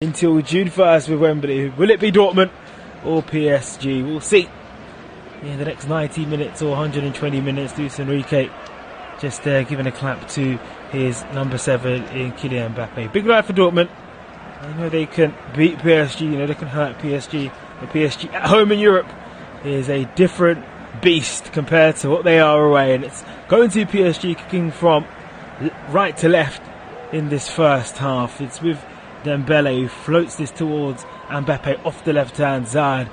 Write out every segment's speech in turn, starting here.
Until June 1st with Wembley. Will it be Dortmund or PSG? We'll see. Yeah, the next 90 minutes or 120 minutes, Luis Enrique just giving a clap to his number 7 in Kylian Mbappe. Big night for Dortmund. I know they can beat PSG, you know they can hurt PSG. But PSG at home in Europe is a different beast compared to what they are away. And it's going to PSG kicking from right to left in this first half. It's with Dembele who floats this towards Mbappe off the left hand side,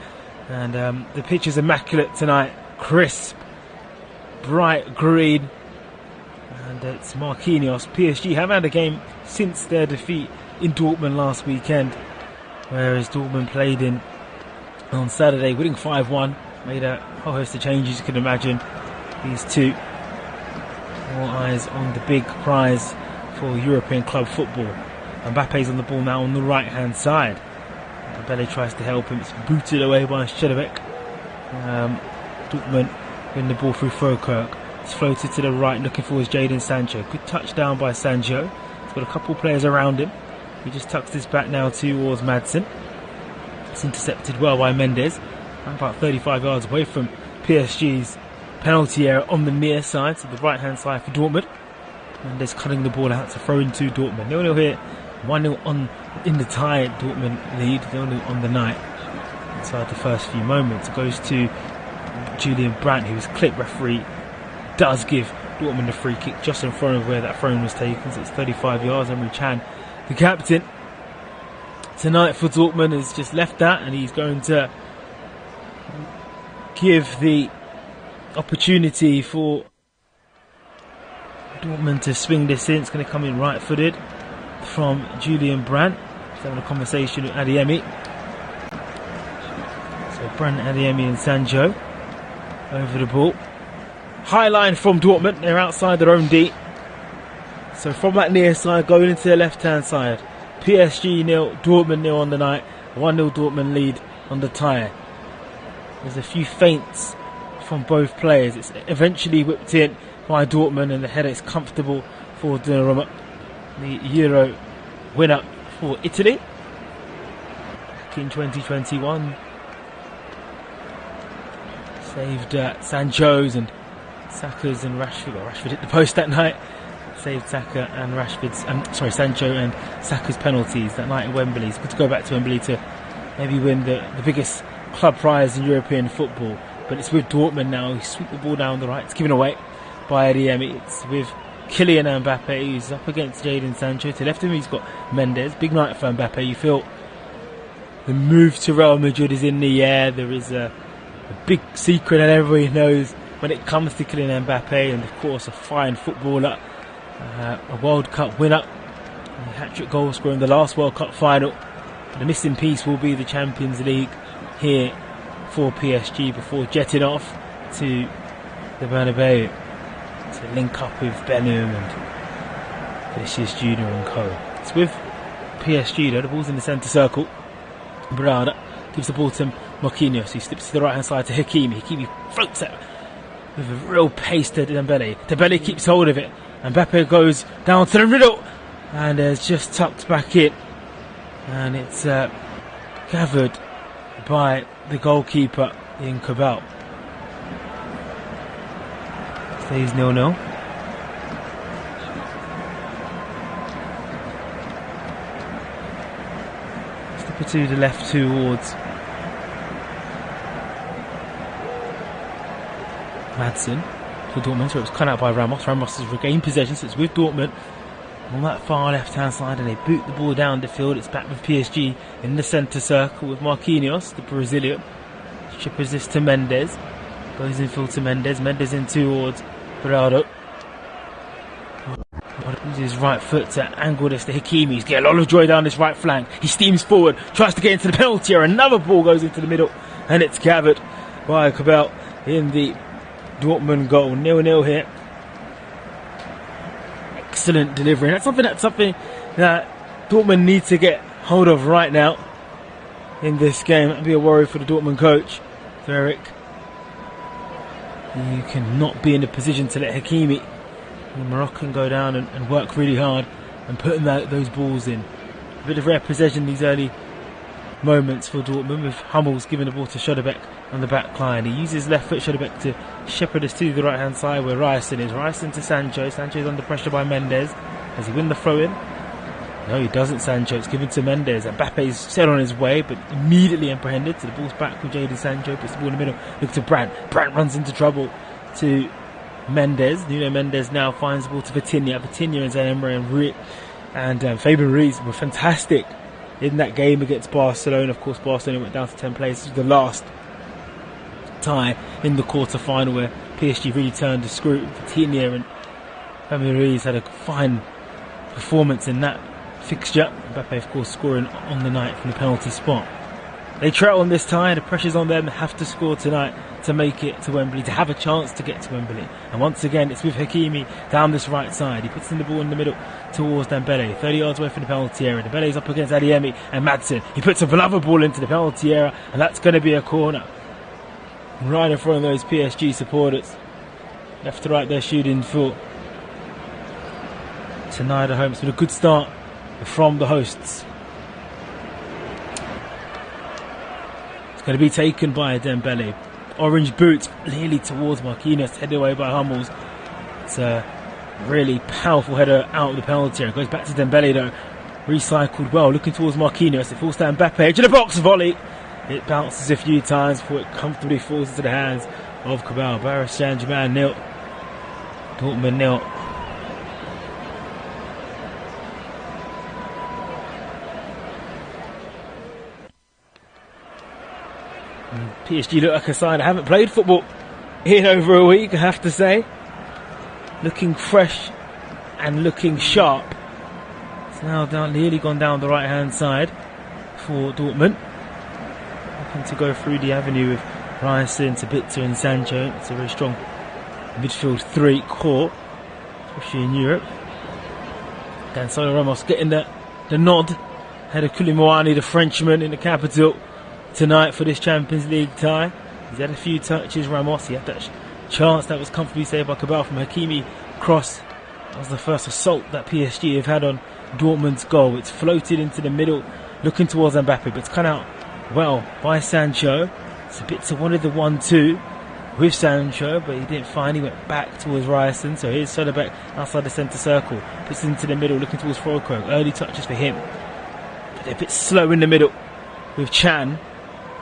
and the pitch is immaculate tonight, crisp, bright green, and it's Marquinhos. PSG haven't had a game since their defeat in Dortmund last weekend, whereas Dortmund played in on Saturday, winning 5-1, made a whole host of changes you can imagine. These two, all eyes on the big prize for European club football. Mbappe's on the ball now on the right hand side. Dembele tries to help him. It's booted away by Shedevek. Dortmund win the ball through Fokirk. It's floated to the right, looking for his Jadon Sancho. Good touchdown by Sancho. He's got a couple players around him. He just tucks this back now towards Madsen. It's intercepted well by Mendes. About 35 yards away from PSG's penalty area on the near side, so the right hand side for Dortmund. Mendes cutting the ball out to throw into Dortmund. 0-0 here. 1-0 on in the tie. Dortmund lead 0-0 on the night. Inside the first few moments, it goes to Julian Brandt, who was clipped. Referee does give Dortmund a free kick just in front of where that throw was taken, so it's 35 yards. Emre Can, the captain tonight for Dortmund, has just left that, and he's going to give the opportunity for Dortmund to swing this in. It's going to come in right footed from Julian Brandt. He's having a conversation with Adeyemi. So Brandt, Adeyemi and Sancho over the ball. High line from Dortmund. They're outside their own D. So from that near side going into the left hand side. PSG 0, Dortmund 0 on the night. 1-0 Dortmund lead on the tie. There's a few feints from both players. It's eventually whipped in by Dortmund, and the header is comfortable for Donnarumma, the Euro winner for Italy back in 2021. Saved Sancho's and Saka's and Rashford. Well, Rashford hit the post that night. Saved Saka and Sancho and Saka's penalties that night at Wembley. It's good to go back to Wembley to maybe win the biggest club prize in European football. But it's with Dortmund now. He sweep the ball down the right. It's given away by Adeyemi. It's with Kylian Mbappe, who's up against Jadon Sancho. To the left of him, he's got Mendes. Big night for Mbappe. You feel the move to Real Madrid is in the air. There is a big secret that everybody knows when it comes to Kylian Mbappe, and of course a fine footballer, a World Cup winner, a hat-trick goal scorer in the last World Cup final. The missing piece will be the Champions League here for PSG before jetting off to the Bernabeu to link up with Benham and Vinicius Jr. and co. It's with PSG though. The ball's in the centre circle. Brada gives the ball to Marquinhos, who slips to the right hand side to Hakimi. Hakimi floats it with a real pace to Dembele. Dembele keeps hold of it. Mbappe goes down to the middle and is just tucked back in. And it's gathered by the goalkeeper in Cabal. Stays 0-0. Step it to the left towards Madsen for Dortmund, so it was cut out by Ramos. Ramos has regained possession, so it's with Dortmund on that far left hand side, and they boot the ball down the field. It's back with PSG in the centre circle with Marquinhos, the Brazilian. Chippers this to Mendes. Goes in field to Mendes. Mendes in towards Berardo. Uses his right foot to angle this to Hakimi. He's getting a lot of joy down this right flank. He steams forward, tries to get into the penalty area. Another ball goes into the middle, and it's gathered by Cabal in the Dortmund goal. 0-0 here. Excellent delivery. That's something that Dortmund need to get hold of right now in this game. That'd be a worry for the Dortmund coach, Eric. You cannot be in a position to let Hakimi, the Moroccan, go down and work really hard and putting those balls in. A bit of rare possession these early moments for Dortmund, with Hummels giving the ball to Schodebeck on the back line. He uses left foot Schodebeck to shepherd us to the right hand side where Ryerson is. Ryerson to Sancho. Sancho is under pressure by Mendes. Does he win the throw in? No, he doesn't. Sancho. It's given to Mendes. Mbappe's set on his way, but immediately apprehended. So the ball's back with Jadon Sancho. Puts the ball in the middle. Look to Brandt. Brandt runs into trouble to Mendes. Nuno Mendes now finds the ball to Vitinha. Vitinha and Zayn and Fabian Ruiz were fantastic in that game against Barcelona. Of course, Barcelona went down to 10 players. This was the last tie in the quarter-final where PSG really turned the screw. Vitinha and Fabian Ruiz had a fine performance in that fixture. Mbappe, of course, scoring on the night from the penalty spot. They trail on this tie. The pressure's on them. They have to score tonight to make it to Wembley, to have a chance to get to Wembley. And once again, it's with Hakimi down this right side. He puts in the ball in the middle towards Dembele, 30 yards away from the penalty area. Dembele's up against Adeyemi and Madsen. He puts another ball into the penalty area, and that's going to be a corner. Right in front of those PSG supporters. Left to right, they're shooting for tonight at home. It's been a good start from the hosts. It's going to be taken by Dembele. Orange boot nearly towards Marquinhos, headed away by Hummels. It's a really powerful header out of the penalty area. Goes back to Dembele though. Recycled well, looking towards Marquinhos. It falls down Mbappe, edge of the box volley. It bounces a few times before it comfortably falls into the hands of Cabal. Paris Saint-Germain 0. Dortmund 0. PSG look like a side that haven't played football in over a week, I have to say. Looking fresh and looking sharp. It's now nearly gone down the right hand side for Dortmund. Looking to go through the avenue with Ryerson, Sabitzer and Sancho. It's a very strong midfield three core, especially in Europe. Gonzalo Ramos getting the nod. Had a Koulibaly, the Frenchman, in the capital tonight for this Champions League tie. He's had a few touches. Ramos, he had that chance that was comfortably saved by Cabal from Hakimi cross. That was the first assault that PSG have had on Dortmund's goal. It's floated into the middle, looking towards Mbappe, but it's cut out well by Sancho. Sabitzer wanted the 1-2 with Sancho, but he didn't find. He went back towards Ryerson. So here's Soderbeck outside the centre circle, puts it into the middle, looking towards Frokrog. Early touches for him, but they're a bit slow in the middle with Chan.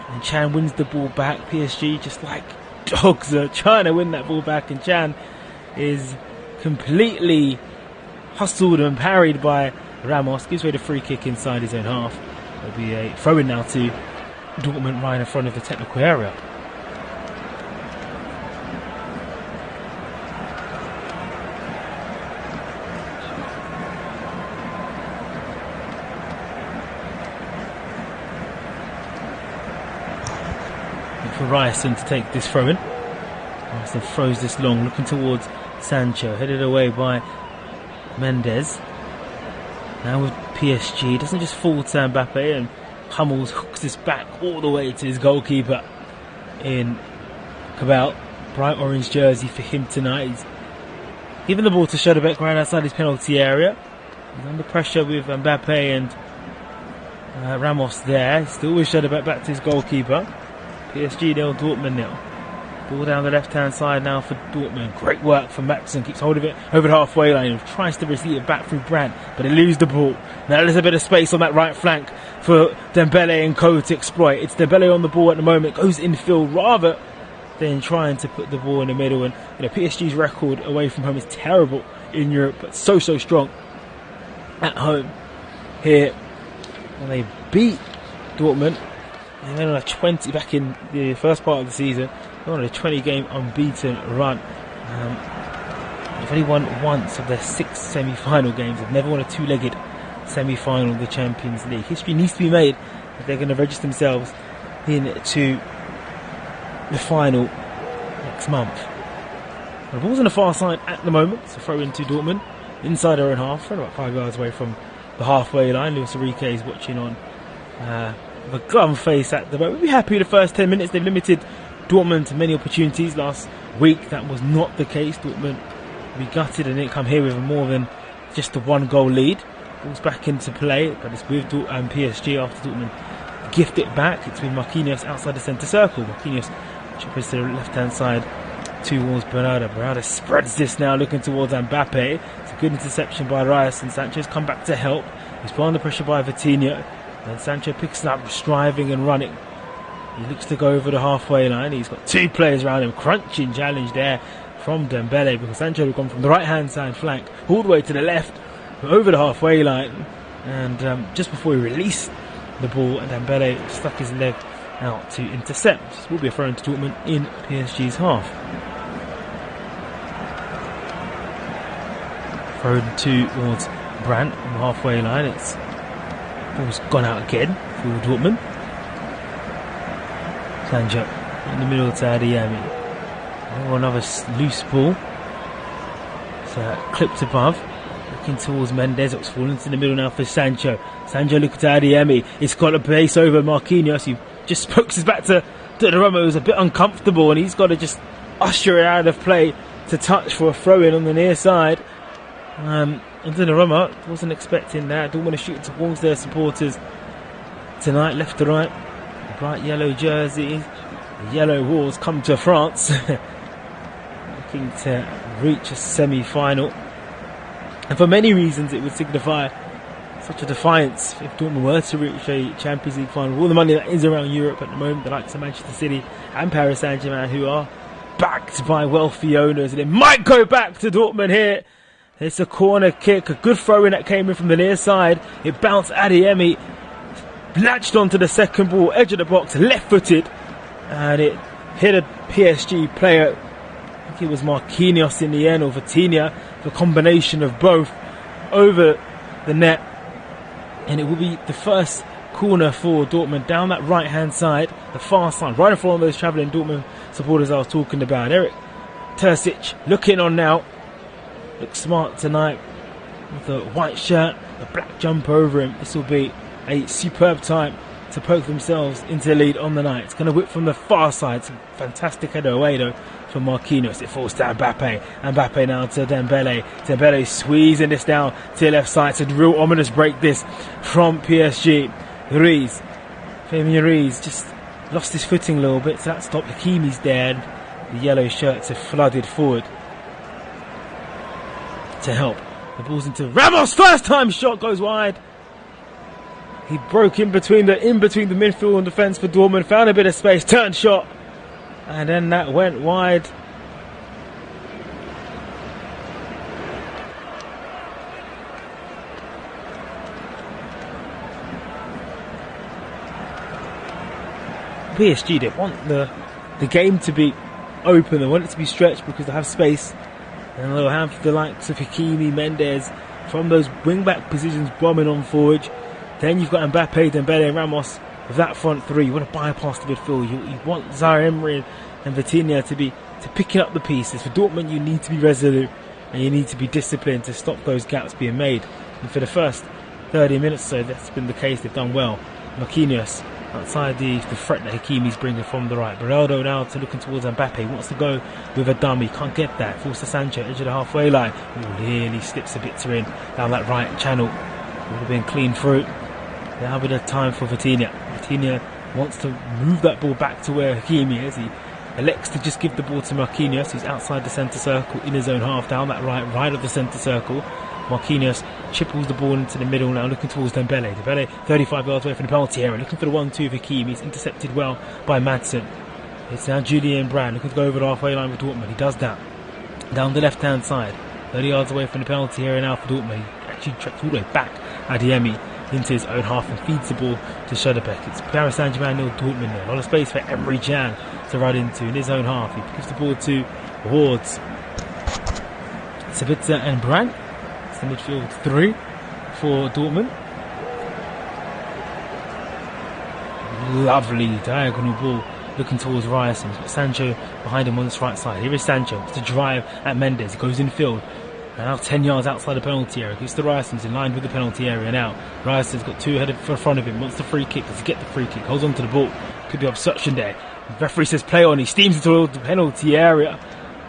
And Chan wins the ball back. PSG, just like dogs, are trying to win that ball back, and Chan is completely hustled and parried by Ramos. Gives away the free kick inside his own half. There'll be a throw-in now to Dortmund right in front of the technical area. For Ryerson to take this throw in. Ryerson throws this long, looking towards Sancho, headed away by Mendes. Now with PSG, doesn't just fall to Mbappe, and Hummels hooks this back all the way to his goalkeeper in Cabal. Bright orange jersey for him tonight. He's giving the ball to Schodebeck right outside his penalty area. He's under pressure with Mbappe and Ramos there. Still with Schodebeck, back to his goalkeeper. PSG 0, Dortmund 0. Ball down the left-hand side now for Dortmund. Great work from Madsen. Keeps hold of it over the halfway line. Tries to receive it back through Brandt, but they lose the ball. Now there's a bit of space on that right flank for Dembele and Co to exploit. It's Dembele on the ball at the moment. Goes infield rather than trying to put the ball in the middle. And PSG's record away from home is terrible in Europe, but so strong at home here. And they beat Dortmund. They went on a 20 back in the first part of the season. They went on a 20-game unbeaten run. They've only won once of their 6 semi-final games. They've never won a 2-legged semi-final of the Champions League. History needs to be made if they're going to register themselves into the final next month. The ball's on the far side at the moment, so throw into Dortmund inside their own half, about 5 yards away from the halfway line. Luis Enrique is watching on with a glum face at the moment. We'll be happy with the first 10 minutes. They've limited Dortmund to many opportunities last week. That was not the case. Dortmund be gutted and didn't come here with more than just a 1-goal lead. Ball's back into play, but it's with PSG after Dortmund gift it back. It's with Marquinhos outside the centre circle. Marquinhos chips to the left-hand side towards Bernardo. Bernardo spreads this now, looking towards Mbappe. It's a good interception by Reyes, and Sancho's come back to help. He's put under pressure by Vitinha, and Sancho picks it up, striving and running. He looks to go over the halfway line. He's got two players around him. Crunching challenge there from Dembele, because Sancho had gone from the right-hand side flank all the way to the left, over the halfway line, and just before he released the ball, and Dembele stuck his leg out to intercept. This will be a throw into Dortmund in PSG's half. Thrown towards Brandt on the halfway line. It's ball's gone out again for Dortmund. Sancho in the middle to Adeyemi. Oh, another loose ball. So clipped above. Looking towards Mendes. It was falling to the middle now for Sancho. Sancho looking to Adeyemi. It's got a base over Marquinhos. He just pokes his back to Donnarumma. It was a bit uncomfortable, and he's got to just usher it out of play to touch for a throw-in on the near side. And Donnarumma wasn't expecting that. Don't want to shoot towards their supporters tonight, left to right. The bright yellow jerseys, the yellow walls come to France. Looking to reach a semi-final. And for many reasons it would signify such a defiance if Dortmund were to reach a Champions League final. All the money that is around Europe at the moment, the likes of Manchester City and Paris Saint-Germain, who are backed by wealthy owners, and it might go back to Dortmund here. It's a corner kick, a good throw-in that came in from the near side. It bounced Adeyemi, latched onto the second ball, edge of the box, left-footed, and it hit a PSG player. I think it was Marquinhos in the end, or Vitinha, the combination of both, over the net. And it will be the first corner for Dortmund down that right-hand side, the far side, right in front of those travelling Dortmund supporters I was talking about. Eric Terzic looking on now. Looks smart tonight with a white shirt, a black jumper over him. This will be a superb time to poke themselves into the lead on the night. It's going to whip from the far side. It's a fantastic header away though from Marquinhos. It falls to Mbappe. Mbappe now to Dembele. Dembele squeezing this down to the left side. It's a real ominous break this from PSG. Ruiz, Fabian Ruiz just lost his footing a little bit, so that stopped. Hakimi's there. The yellow shirts have flooded forward to help. The ball's into Ramos. First time shot goes wide. He broke in between the midfield and defence for Dortmund, found a bit of space, turned shot, and then that went wide. PSG, they want the game to be open, they want it to be stretched because they have space, and they'll have the likes of Hakimi, Mendes from those wing-back positions bombing on forward. Then you've got Mbappe, Dembele and Ramos with that front three. You want to bypass the midfield. You want Zaire Emery and Vitinha to picking up the pieces. For Dortmund, you need to be resolute and you need to be disciplined to stop those gaps being made. And for the first 30 minutes or so, that's been the case. They've done well. Marquinhos outside the threat that Hakimi's bringing from the right. Beraldo now to looking towards Mbappe. He wants to go with a dummy. Can't get that. Falls to Sancho, edge of the halfway line. Really slips a bit to in down that right channel. Would have been clean through. Now with a time for Vitinha. Vitinha wants to move that ball back to where Hakimi is. He elects to just give the ball to Marquinhos, who's outside the centre circle in his own half, down that right of the centre circle. Marquinhos chipples the ball into the middle now, looking towards Dembele. Dembele 35 yards away from the penalty area, looking for the 1-2 of Hakimi. He's intercepted well by Madsen. It's now Julian Brand looking to go over the halfway line with Dortmund. He does that. Down the left-hand side, 30 yards away from the penalty area now for Dortmund. He actually tracks all the way back Adeyemi into his own half and feeds the ball to Söderberg. It's Paris Saint-Germain nil Dortmund there. A lot of space for Emre Can to run into in his own half. He gives the ball to Wards. Sabitzer and Brandt. It's the midfield three for Dortmund. Lovely diagonal ball looking towards Ryerson. He's got Sancho behind him on this right side. Here is Sancho to drive at Mendes. He goes in field. Now 10 yards outside the penalty area. Goes to Ryerson's in line with the penalty area now. Ryerson's got two headed in front of him. Wants the free kick. Does he get the free kick? Holds on to the ball. Could be obstruction there. The referee says play on. He steams into the penalty area.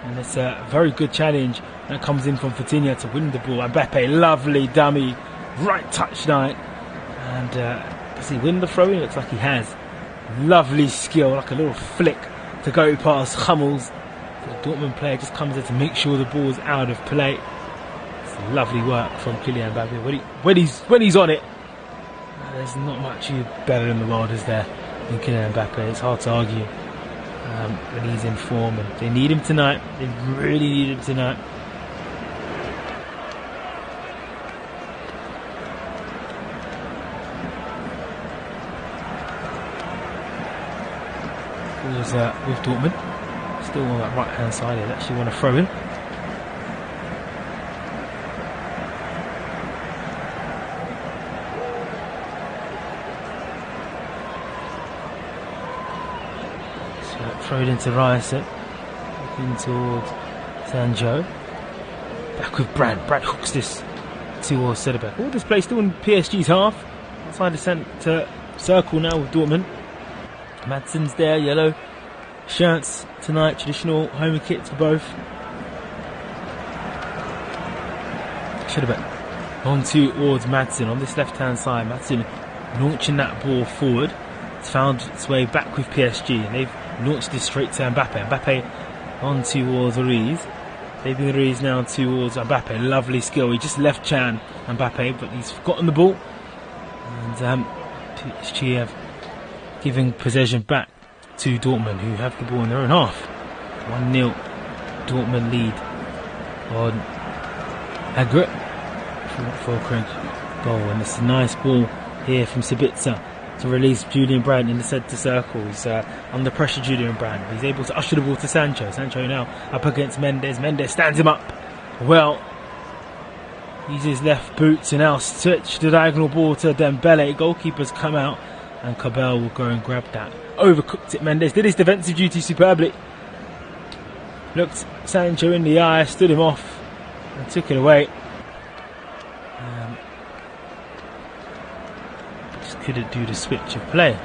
And it's a very good challenge that comes in from Vitinha to win the ball. Mbappe, lovely dummy right touch line. And does he win the throw-in? Looks like he has. Lovely skill, like a little flick to go past Hummels. So the Dortmund player just comes there to make sure the ball's out of play. It's lovely work from Kylian Mbappe. When he's on it, there's not much better in the world, is there, than Kylian Mbappe. It's hard to argue when he's in form, and they need him tonight. They really need him tonight. With Dortmund still on that right hand side here. They actually want to throw in. So throw it into Ryerson, looking towards Sancho, back with Brandt. Brandt hooks this towards Sederbeck. All this play still in PSG's half, outside the centre circle now with Dortmund. Madsen's there, yellow shirts tonight, traditional home kits for both. Sederbeck on towards Madsen on this left hand side. Madsen launching that ball forward. It's found its way back with PSG, and they've launched this straight to Mbappe. Mbappe on towards Ruiz. Leaving Ruiz now towards Mbappe. Lovely skill. He just left Chan Mbappe, but he's gotten the ball. And PSG have given possession back to Dortmund, who have the ball in their own half. 1-0 Dortmund lead on Agret for a goal. And it's a nice ball here from Sabitzer to release Julian Brandt in the centre circle. He's under pressure, Julian Brandt. He's able to usher the ball to Sancho. Sancho now up against Mendes. Mendes stands him up well. Uses left boot to now switch the diagonal ball to Dembele. Goalkeeper's come out, and Cabell will go and grab that. Overcooked it. Mendes did his defensive duty superbly. Looked Sancho in the eye, stood him off, and took it away. Just couldn't do the switch of play.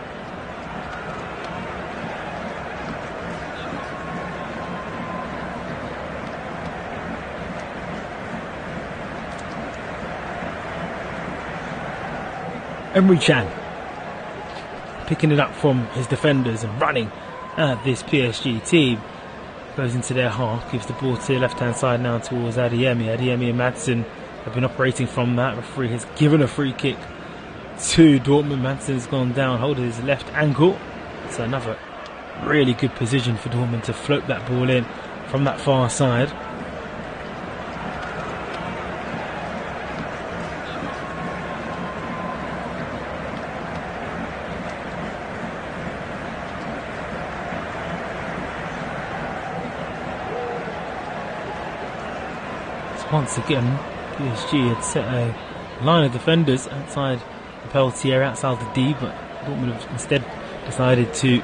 Emre Can picking it up from his defenders and running at this PSG team. Goes into their half, gives the ball to the left hand side now towards Adeyemi. Adeyemi and Madsen have been operating from that. Referee has given a free kick to Dortmund. Madsen's gone down, holding his left ankle. So another really good position for Dortmund to float that ball in from that far side. Once again, PSG had set a line of defenders outside the penalty area, outside the D, but Dortmund have instead decided to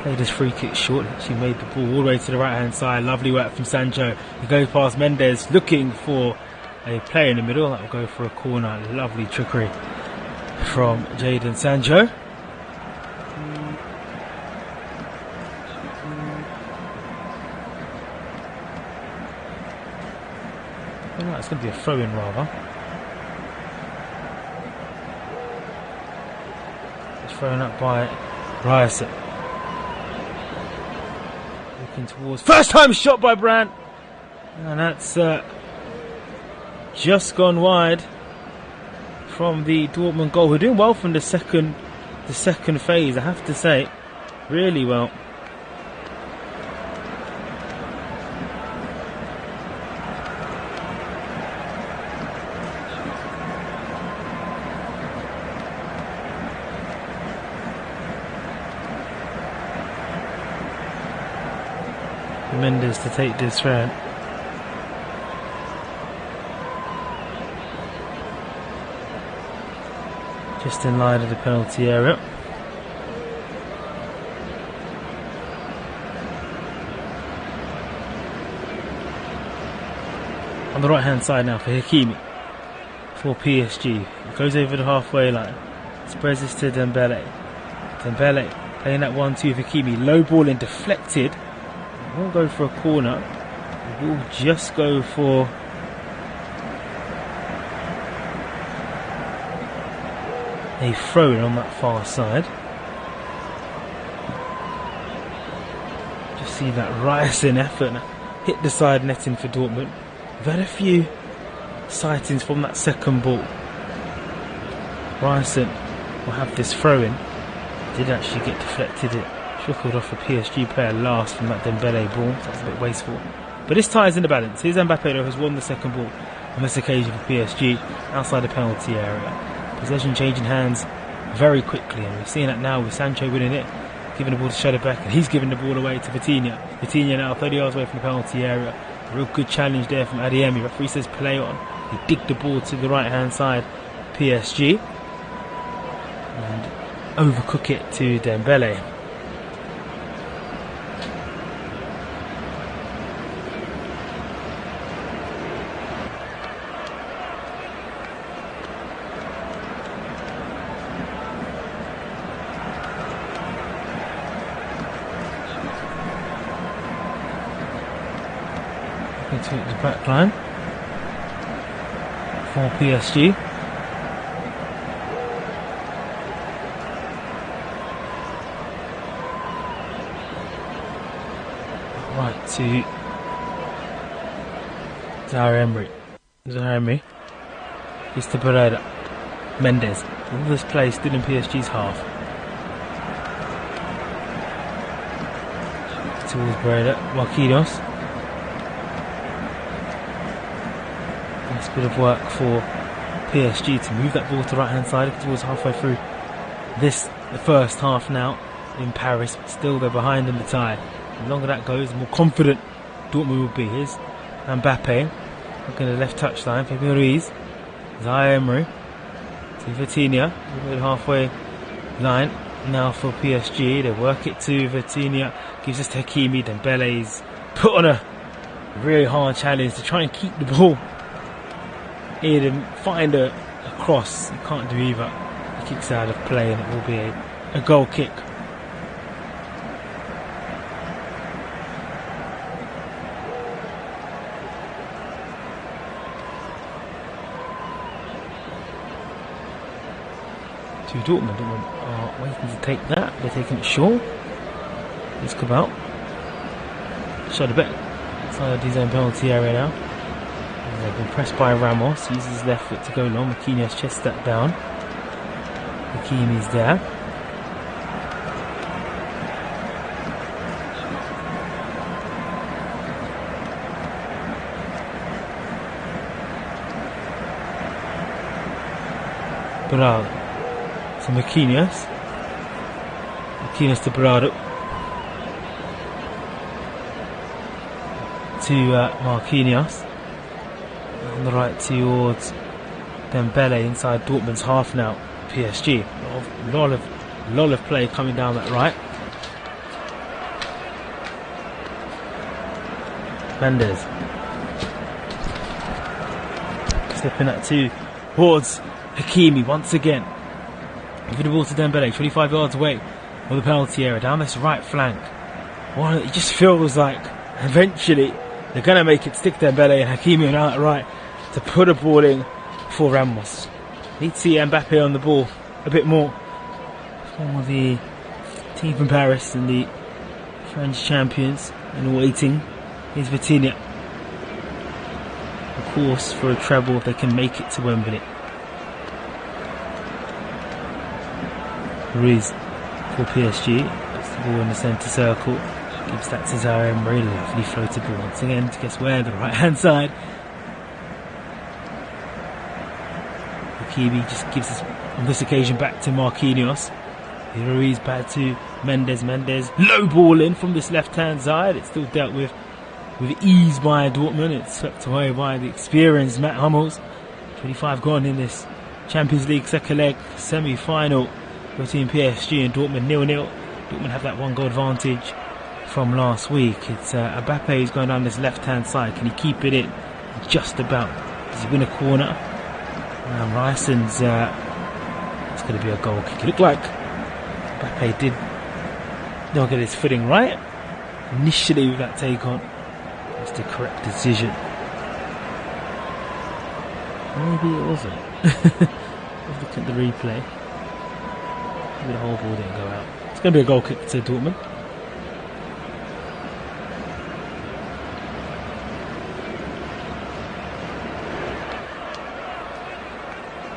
play this free kick short. She made the ball all the way to the right hand side. Lovely work from Sancho. He goes past Mendes, looking for a player in the middle. That will go for a corner. Lovely trickery from Jadon Sancho. It's going to be a throw-in rather. It's thrown up by Ryerson. Looking towards... First time shot by Brandt! And that's just gone wide from the Dortmund goal. We're doing well from the second phase, I have to say. Really well. Mendes to take this round. Just in line of the penalty area. On the right hand side now for Hakimi for PSG. It goes over the halfway line. Spreads this to Dembele. Dembele playing that 1-2 for Hakimi. Low ball in, deflected. Won't go for a corner. It will just go for a throw-in on that far side. Just see that rising effort hit the side netting for Dortmund. We've had a few sightings from that second ball. Ryerson will have this throw-in. Did actually get deflected. It trickled off a PSG player last from that Dembele ball. So that's a bit wasteful. But this ties in the balance. Here's Mbappe though, who's won the second ball on this occasion for PSG outside the penalty area. Possession changing hands very quickly, and we're seeing that now with Sancho winning it, giving the ball to Shadowbeck, and he's giving the ball away to Vitinha. Vitinha now 30 yards away from the penalty area. A real good challenge there from Adeyemi. Referee says play on. He digged the ball to the right hand side, PSG, and overcook it to Dembele. Into the back line for PSG. Right to Zaire is to Pereira. Mendes. All this play still in PSG's half. Towards Pereira. Marquinhos. Nice bit of work for PSG to move that ball to the right hand side towards halfway through the first half now in Paris. Still they're behind in the tie. The longer that goes, the more confident Dortmund will be. Here's Mbappe looking at the left touchline. Fabian Ruiz, Zaire Emery to Vitinha, halfway line now for PSG. They work it to Vitinha, gives us to Hakimi. Dembele's put on a really hard challenge to try and keep the ball in and find a cross. You can't do either. He kicks out of play and it will be a goal kick. To Dortmund are waiting to take that. They're taking it short. It's Cabal. Shadowbeck inside his own penalty area now. They've been pressed by Ramos. Uses his left foot to go long. Marquinhos chests that down. Hakimi's there. Berardo to Marquinhos. Marquinhos to Berardo. To Marquinhos. On the right towards Dembele inside Dortmund's half now. PSG. A lot of play coming down that right. Mendes. Slipping that towards Hakimi once again. Giving the ball to Dembele, 25 yards away from the penalty area, down this right flank. Well, it just feels like eventually they're going to make it stick Dembele and Hakimi on out right to put a ball in for Ramos. Need to see Mbappe on the ball a bit more for the team from Paris and the French champions and waiting. Here's Vitinha. Of course, for a treble if they can make it to Wembley. Ruiz for PSG. Puts the ball in the centre circle. Gives that to Zaire Emery. Lovely floated ball once again to guess where? The right hand side. Hakimi just gives us on this occasion back to Marquinhos. Ruiz back to Mendes. Mendes low ball in from this left hand side. It's still dealt with ease by Dortmund. It's swept away by the experienced Matt Hummels. 25 gone in this Champions League second leg semi-final between PSG and Dortmund 0-0. Dortmund have that one goal advantage from last week. It's Mbappe who's going down this left hand side. Can he keep it in? Just about. Does he win a corner? Ryson's it's going to be a goal kick. It looked like Mbappe did not get his footing right initially with that take on. It's the correct decision. Maybe it wasn't. Let's look at the replay. Maybe the whole ball didn't go out. It's going to be a goal kick to Dortmund.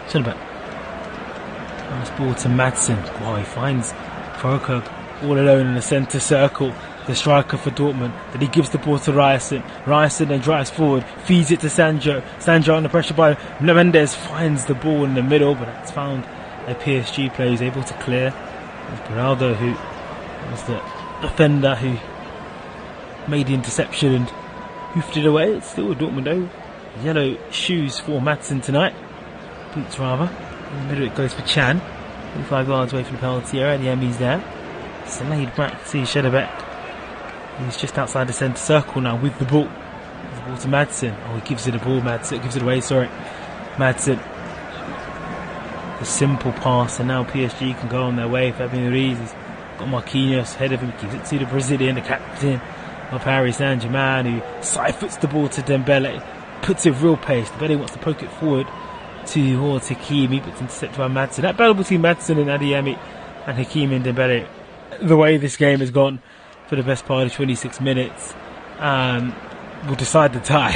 Centre back. Nice ball to Madsen. Wow, he finds Parc all alone in the centre circle. The striker for Dortmund. Then he gives the ball to Ryerson. Ryerson then drives forward, feeds it to Sancho. Sancho under pressure by Mendes finds the ball in the middle, but that's found a PSG player who's able to clear. It's Ronaldo who was the defender who made the interception and hoofed it away. It's still a Dortmund though. Yellow shoes for Madsen tonight. Boots rather. In the middle it goes for Chan. 25 yards away from the penalty area. The Emmy's there. Slade back to Shedebek. He's just outside the centre circle now with the ball. The ball to Madsen. Oh, he gives it a ball. Madsen gives it away. Sorry, Madsen. The simple pass, and now PSG can go on their way. Fabian Ruiz has got Marquinhos ahead of him. Gives it to the Brazilian, the captain of Paris Saint-Germain, who siphons the ball to Dembele. Puts it real pace. Dembele wants to poke it forward towards Hakimi, but it's intercepted by Madsen. That battle between Madsen and Adeyemi and Hakimi and Dembele, the way this game has gone for the best part of 26 minutes, will decide the tie.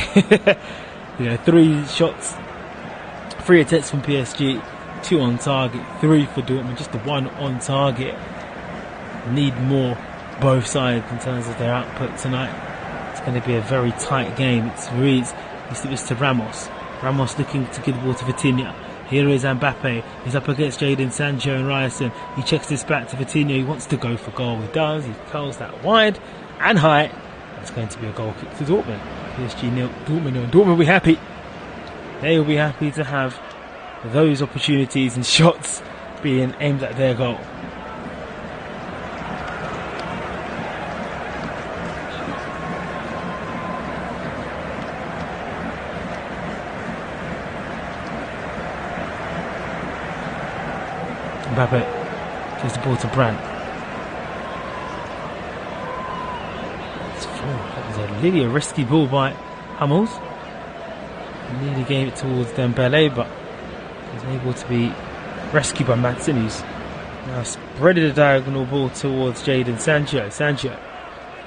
3 shots, 3 attempts from PSG, 2 on target, 3 for Dortmund, just the 1 on target. Need more, both sides, in terms of their output tonight. It's going to be a very tight game. It's Ruiz, he slips to Ramos. Ramos looking to give the ball to Vitinha. Here is Mbappe. He's up against Jadon Sancho and Ryerson. He checks this back to Vitinha. He wants to go for goal. He does. He curls that wide and high. It's going to be a goal kick to Dortmund. PSG nil, Dortmund nil. Dortmund will be happy. They will be happy to have those opportunities and shots being aimed at their goal. Mbappe gives the ball to Brandt. That was really a risky ball by Hummels. He nearly gave it towards Dembele, but he was able to be rescued by Madsen, who's now spreaded a diagonal ball towards Jadon Sancho. Sancho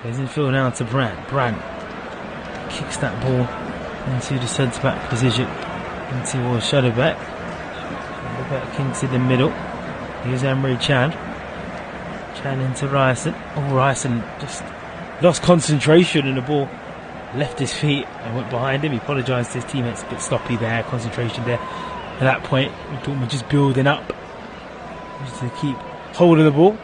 goes in field now to Brandt. Brandt kicks that ball into the centre back position, into Shadowback. Shadowback into the middle. Here's Emre Can. Can into Ryerson. Oh, Ryerson just lost concentration and the ball left his feet and went behind him. He apologised to his teammates, a bit sloppy there, concentration there. At that point, Dortmund just building up just to keep hold of the ball.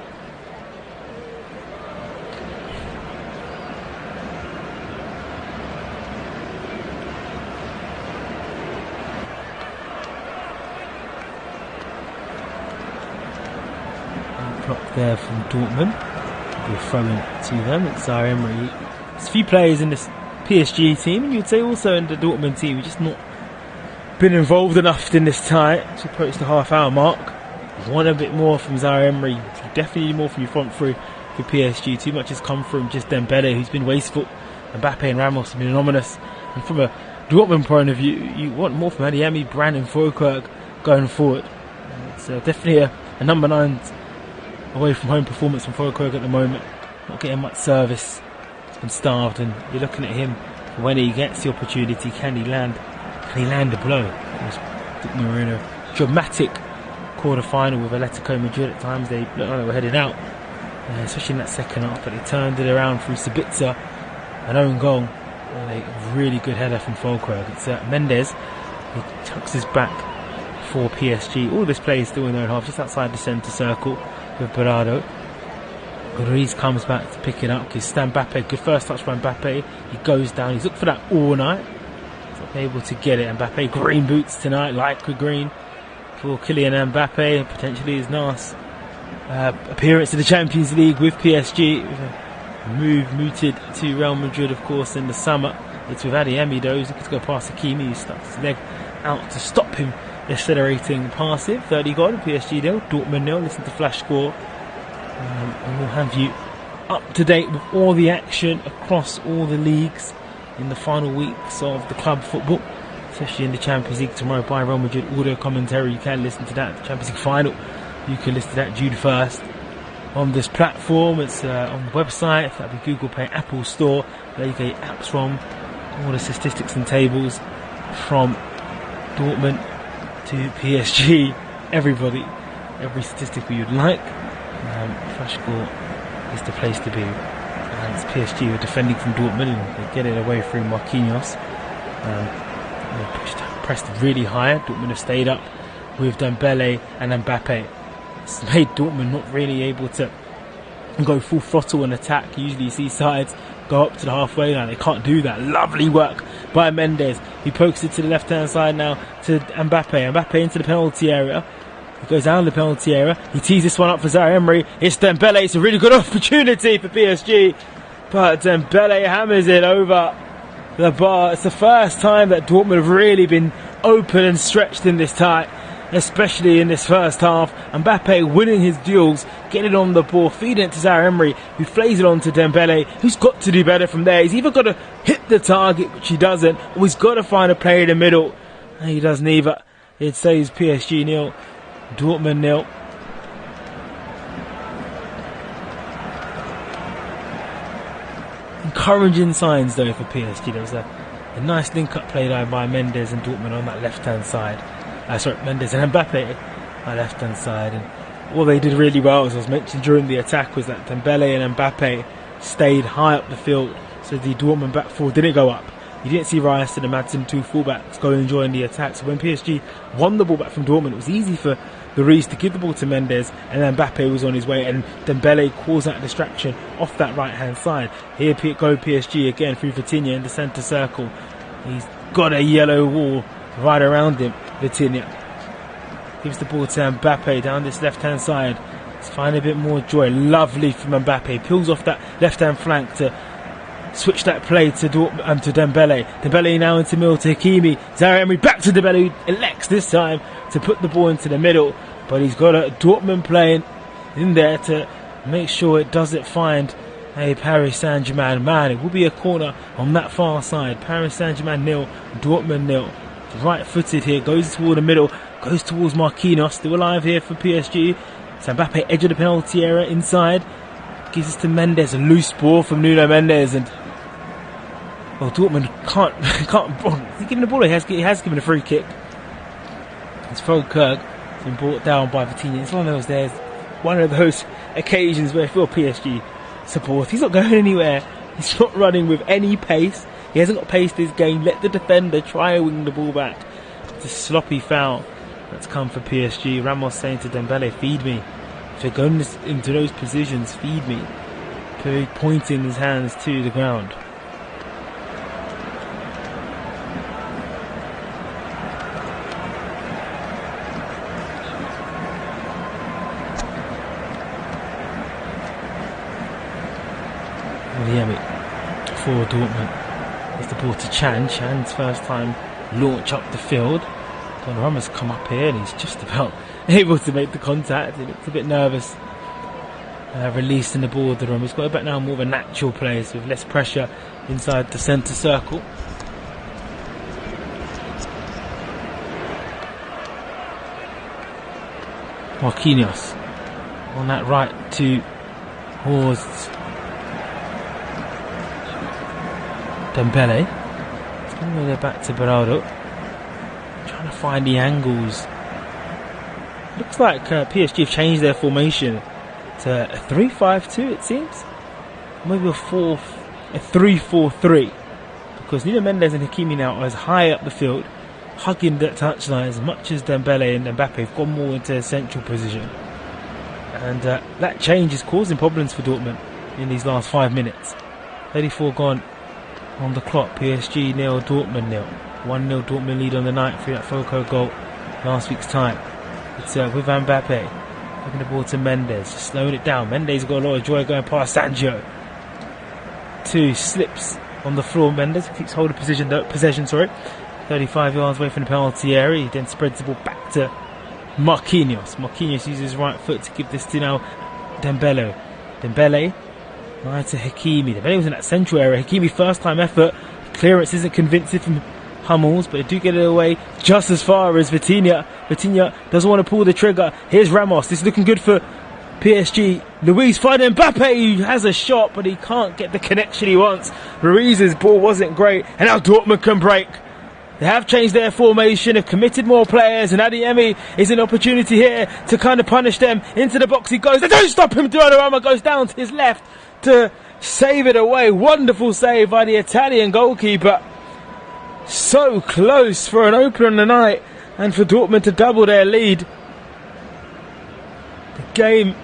There from Dortmund. We're throwing to them. It's our Emery. There's a few players in this PSG team, and you'd say also in the Dortmund team, who've just not been involved enough in this tie to approach the half-hour mark. You want a bit more from Zaire Emery. You definitely need more from your front three for PSG. Too much has come from just Dembele, who's been wasteful. Mbappe and Ramos have been anonymous. And from a Dortmund point of view, you want more from Adeyemi, Brandt and Foucault going forward. It's definitely a number 9 away from home performance from Foucault at the moment. Not getting much service. He's been starved, and you're looking at him when he gets the opportunity. Can he land a blow? We were in a dramatic quarter-final with Atletico Madrid. At times they looked like they were headed out, especially in that second half, but they turned it around through Sabitzer, an own goal, and a really good header from Foucault. It's Mendes. He tucks his back for PSG. All this play is still in their own half, just outside the centre circle with Berardo. Ruiz comes back to pick it up. Gives Mbappe, good first touch by Mbappe. He goes down. He's looked for that all night. He's not able to get it. Mbappe, green boots tonight, lycra green for Kylian Mbappe. Potentially his last appearance in the Champions League with PSG. With a move mooted to Real Madrid, of course, in the summer. It's with Adeyemi though. He's looking to go past Hakimi. He stuck his leg out to stop him accelerating past it. 30 gone, PSG nil, Dortmund nil. Listen to Flash Score, and we'll have you up to date with all the action across all the leagues in the final weeks of the club football, especially in the Champions League tomorrow by Real Madrid audio commentary. You can listen to that. The Champions League final You can listen to that June 1st on this platform. It's on the website. That'll be Google Play, Apple Store. There you get your apps from. All the statistics and tables from Dortmund to PSG. Everybody, every statistic you'd like. Flash score is the place to be. And it's PSG who are defending from Dortmund, and they get it away through Marquinhos. Pressed really high. Dortmund have stayed up with Dembele and Mbappe. It's made Dortmund not really able to go full throttle and attack. Usually you see sides go up to the halfway line. They can't do that. Lovely work by Mendes. He pokes it to the left hand side now to Mbappe. Mbappe into the penalty area. He goes down the penalty area. He tees this one up for Zaire-Emery. It's Dembele. It's a really good opportunity for PSG. But Dembele hammers it over the bar. It's the first time that Dortmund have really been open and stretched in this tie, especially in this first half. Mbappe winning his duels, getting on the ball, feeding it to Zaire-Emery, who flays it on to Dembele, who's got to do better from there. He's either got to hit the target, which he doesn't, or he's got to find a player in the middle, and he does neither. It says PSG 0, Dortmund 0. Encouraging signs though for PSG. There was a nice link-up play there by Mendes and Dortmund on that left-hand side. Mendes and Mbappe on the left-hand side. And all they did really well, as I was mentioned during the attack, was that Dembele and Mbappe stayed high up the field, so the Dortmund back four didn't go up. You didn't see Rice and Madsen, two fullbacks, go and join the attack. So when PSG won the ball back from Dortmund, it was easy for the Rees to give the ball to Mendes, and then Mbappe was on his way, and Dembele caused that distraction off that right hand side. Here go PSG again through Vitinha in the centre circle. He's got a yellow wall right around him. Vitinha gives the ball to Mbappe down this left hand side. Let's find a bit more joy. Lovely from Mbappe. Peels off that left hand flank to switch that play to Dembele. Dembele now into middle to Hakimi. Zaire-Emery back to Dembele, who elects this time to put the ball into the middle, but he's got a Dortmund playing in there to make sure it doesn't find a Paris Saint-Germain man. It will be a corner on that far side. Paris Saint-Germain 0, Dortmund 0. Right footed here, goes toward the middle, goes towards Marquinhos, still alive here for PSG. So Mbappe edge of the penalty area inside, gives us to Mendes, a loose ball from Nuno Mendes, and well, Dortmund can't. He's given the ball. He has given a free kick. It's Kirk. It's been brought down by Vitinha. It's one of those occasions where I feel PSG support. He's not going anywhere. He's not running with any pace. He hasn't got pace this game. Let the defender try and wing the ball back. It's a sloppy foul that's come for PSG. Ramos saying to Dembele, feed me. If you're going into those positions, feed me. Pointing his hands to the ground. For Dortmund, it's the ball to Chan. Chan's first time launch up the field. Donnarumma's come up here and he's just about able to make the contact. He looks a bit nervous. Releasing the ball. Donnarumma's got it back now, more of a natural place with less pressure inside the centre circle. Marquinhos on that right to Horst. Dembele. It's going to go back to Berardo. Trying to find the angles. Looks like PSG have changed their formation to a 3-5-2, it seems. Maybe a 3-4-3. Because Nuno Mendes and Hakimi now are as high up the field, hugging that touchline as much as Dembele and Mbappe have gone more into a central position. And that change is causing problems for Dortmund in these last 5 minutes. 34 gone on the clock. PSG 0, Dortmund 0. 1-0 Dortmund lead on the night through that Foco goal last week's time. It's with Mbappe giving the ball to Mendes, slowing it down. Mendes got a lot of joy going past Sancho. 2 slips on the floor. Mendes keeps hold of possession. 35 yards away from the penalty area. He then spreads the ball back to Marquinhos. Marquinhos uses his right foot to give this to now Dembele. Dembele right to Hakimi. Dembele was in that central area. Hakimi first time effort. Clearance isn't convincing from Hummels, but they do get it away just as far as Vitinha. Vitinha doesn't want to pull the trigger. Here's Ramos. This is looking good for PSG. Luis finding Mbappe, who has a shot, but he can't get the connection he wants. Ruiz's ball wasn't great, and now Dortmund can break. They have changed their formation, have committed more players, and Adeyemi is an opportunity here to kind of punish them. Into the box he goes. They don't stop him. Donnarumma goes down to his left to save it away. Wonderful save by the Italian goalkeeper. So close for an opener on the night and for Dortmund to double their lead. The game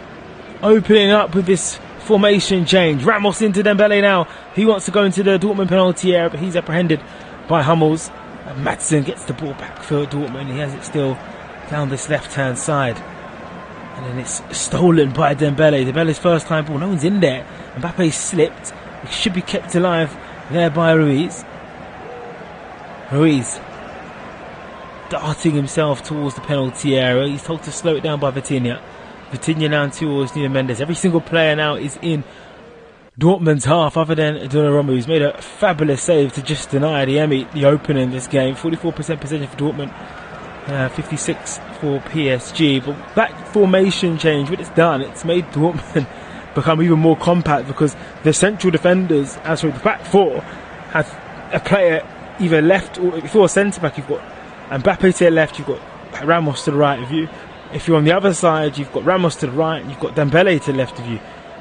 opening up with this formation change. Ramos into Dembele now. He wants to go into the Dortmund penalty area, but he's apprehended by Hummels. And Madsen gets the ball back for Dortmund. He has it still down this left-hand side. And then it's stolen by Dembele. Dembele's first time ball. No one's in there. Mbappe slipped. It should be kept alive there by Ruiz. Ruiz darting himself towards the penalty area. He's told to slow it down by Vitinha. Vitinha now towards Nuno Mendes. Every single player now is in Dortmund's half, other than Donnarumma, who's made a fabulous save to just deny Adeyemi the opener in this game. 44% possession for Dortmund, 56 for PSG. But that formation change, what it's done, it's made Dortmund become even more compact, because the central defenders, as for the back four, have a player either left, or if you're a centre back, you've got Mbappe to the left, you've got Ramos to the right of you. If you're on the other side, you've got Ramos to the right, and you've got Dembele to the left of you.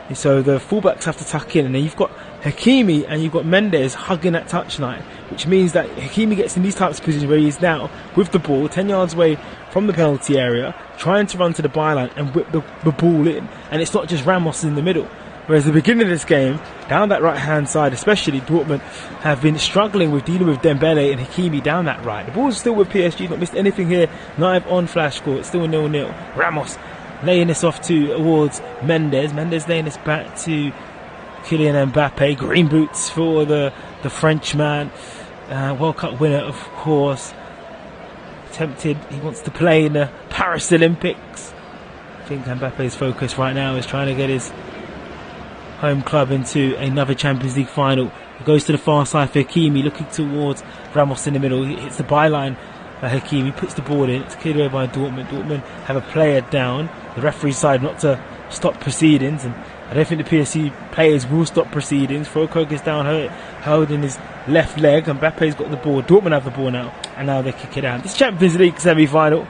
And so the fullbacks have to tuck in, and then you've got Hakimi and you've got Mendes hugging that touchline, which means that Hakimi gets in these types of positions where he is now with the ball 10 yards away from the penalty area, trying to run to the byline and whip the ball in. And it's not just Ramos in the middle. Whereas at the beginning of this game, down that right-hand side especially, Dortmund have been struggling with dealing with Dembele and Hakimi down that right. The ball's still with PSG, not missed anything here, live on Flash Score, it's still 0-0. Ramos laying this off towards Mendes. Mendes laying this back to Kylian Mbappe. Green boots for the Frenchman. World Cup winner, of course. Tempted, he wants to play in the Paris Olympics. I think Mbappe's focus right now is trying to get his home club into another Champions League final. He goes to the far side for Hakimi, looking towards Ramos in the middle. He hits the byline by Hakimi, puts the ball in. It's cleared away by Dortmund. Dortmund have a player down. The referee's side not to stop proceedings, and I don't think the PSG players will stop proceedings. Foucault gets down, held in his left leg. Mbappe's got the ball. Dortmund have the ball now, and now they kick it out. This Champions League semi-final,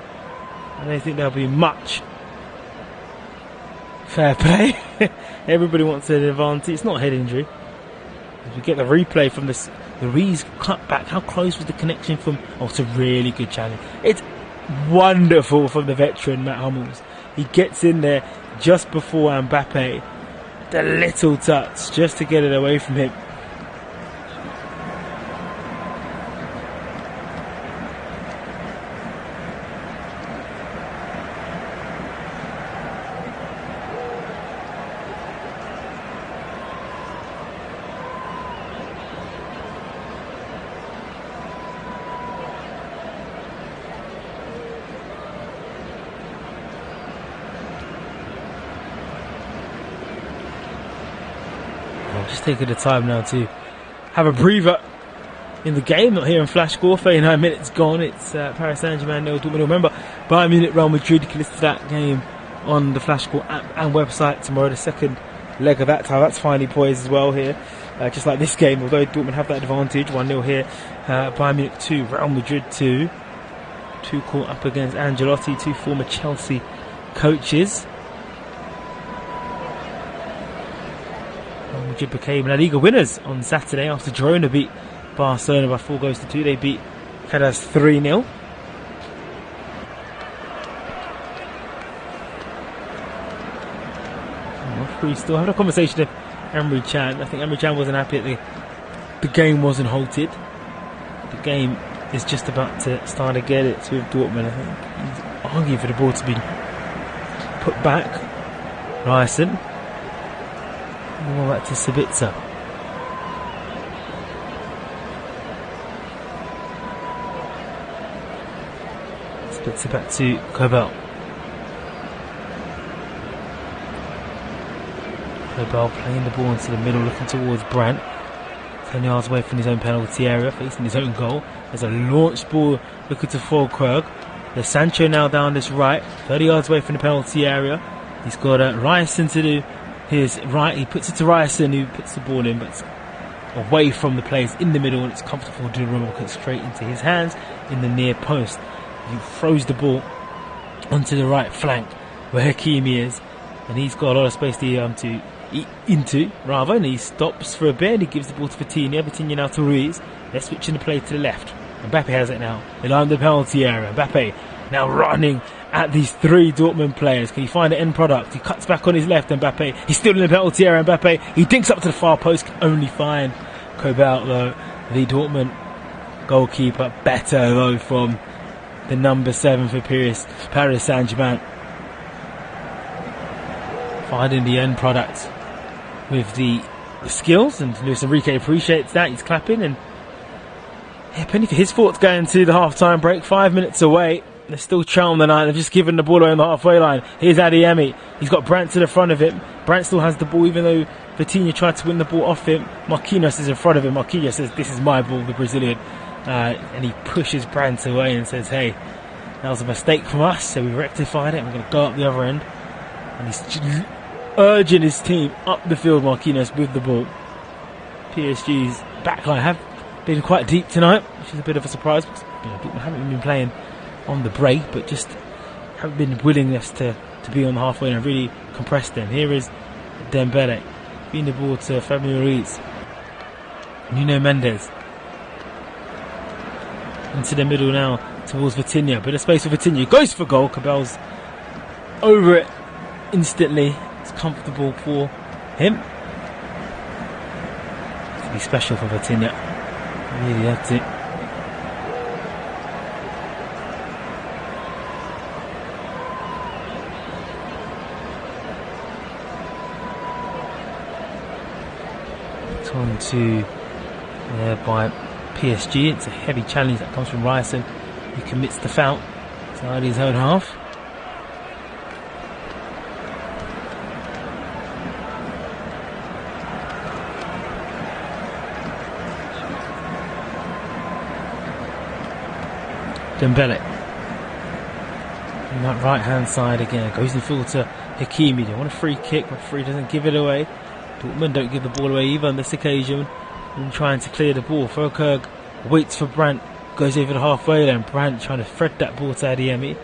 I don't think there'll be much fair play. Everybody wants an advantage. It's not a head injury. As we get the replay from the Ruiz cut back, how close was the connection from? Oh, it's a really good challenge. It's wonderful from the veteran Matt Hummels. He gets in there just before Mbappe. The little touch just to get it away from him. Just taking the time now to have a breather in the game. Not here in Flash Score. 39 minutes gone. It's Paris Saint-Germain 0 Dortmund. Remember, Bayern Munich, Real Madrid. You can listen to that game on the Flash Score app and website tomorrow. The second leg of that time. That's finally poised as well here. Just like this game, although Dortmund have that advantage. 1-0 here. Bayern Munich 2, Real Madrid 2. Two caught up against Ancelotti, two former Chelsea coaches. Madrid became La Liga winners on Saturday after Girona beat Barcelona by 4-2. They beat Cádiz 3-0. Referee still having a conversation with Emre Can. I think Emre Can wasn't happy that the game wasn't halted. The game is just about to start again. It's with Dortmund. I think he's arguing for the ball to be put back. Ryerson. More back to Sabitzer. Sabitzer back to Kobel. Kobel playing the ball into the middle, looking towards Brandt. 10 yards away from his own penalty area, facing his own goal. There's a launch ball looking to Fulkrug. There's Sancho now down this right, 30 yards away from the penalty area. He's got Ryerson to do his right. He puts it to Ryerson, who puts the ball in, but it's away from the players in the middle, and it's comfortable to Donnarumma, it straight into his hands in the near post. He throws the ball onto the right flank where Hakimi is, and he's got a lot of space to eat into, rather, and he stops for a bit and he gives the ball to Vitinha now to Ruiz. They're switching the play to the left. Mbappe has it now. They're on the penalty area. Mbappe now running at these three Dortmund players. Can he find the end product? He cuts back on his left. Mbappe, he's still in the penalty area. Mbappe, he dinks up to the far post. Can only find Kobalt, though. The Dortmund goalkeeper. Better, though, from the number 7 for Paris Saint-Germain. Finding the end product with the skills, and Luis Enrique appreciates that. He's clapping, and yeah, penny for his thoughts going to the half-time break. 5 minutes away. They're still charming the night. They've just given the ball away on the halfway line. Here's Adeyemi. He's got Brandt to the front of him. Brandt still has the ball, even though Vitinha tried to win the ball off him. Marquinhos is in front of him. Marquinhos says, "This is my ball," the Brazilian. And he pushes Brandt away and says, "Hey, that was a mistake from us, so we rectified it. We're going to go up the other end." And he's urging his team up the field, Marquinhos, with the ball. PSG's backline have been quite deep tonight, which is a bit of a surprise, because Dortmund haven't been playing on the break, but just haven't been willingness to be on the halfway and really compress them. Here is Dembele, feeding the ball to Fabio Ruiz. Nuno Mendes into the middle now towards Vitinha. Bit of space for Vitinha. Goes for goal. Cabell's over it instantly. It's comfortable for him. To be special for Vitinha. Really had to. On to by PSG. It's a heavy challenge that comes from Ryerson, who commits the foul inside his own half. Dembele on that right hand side again, goes in full to Hakimi. They want a free kick, but free doesn't give it away. Dortmund don't give the ball away either on this occasion. And trying to clear the ball. Fulkrug waits for Brandt, goes over the halfway line. Brandt trying to thread that ball to Adeyemi.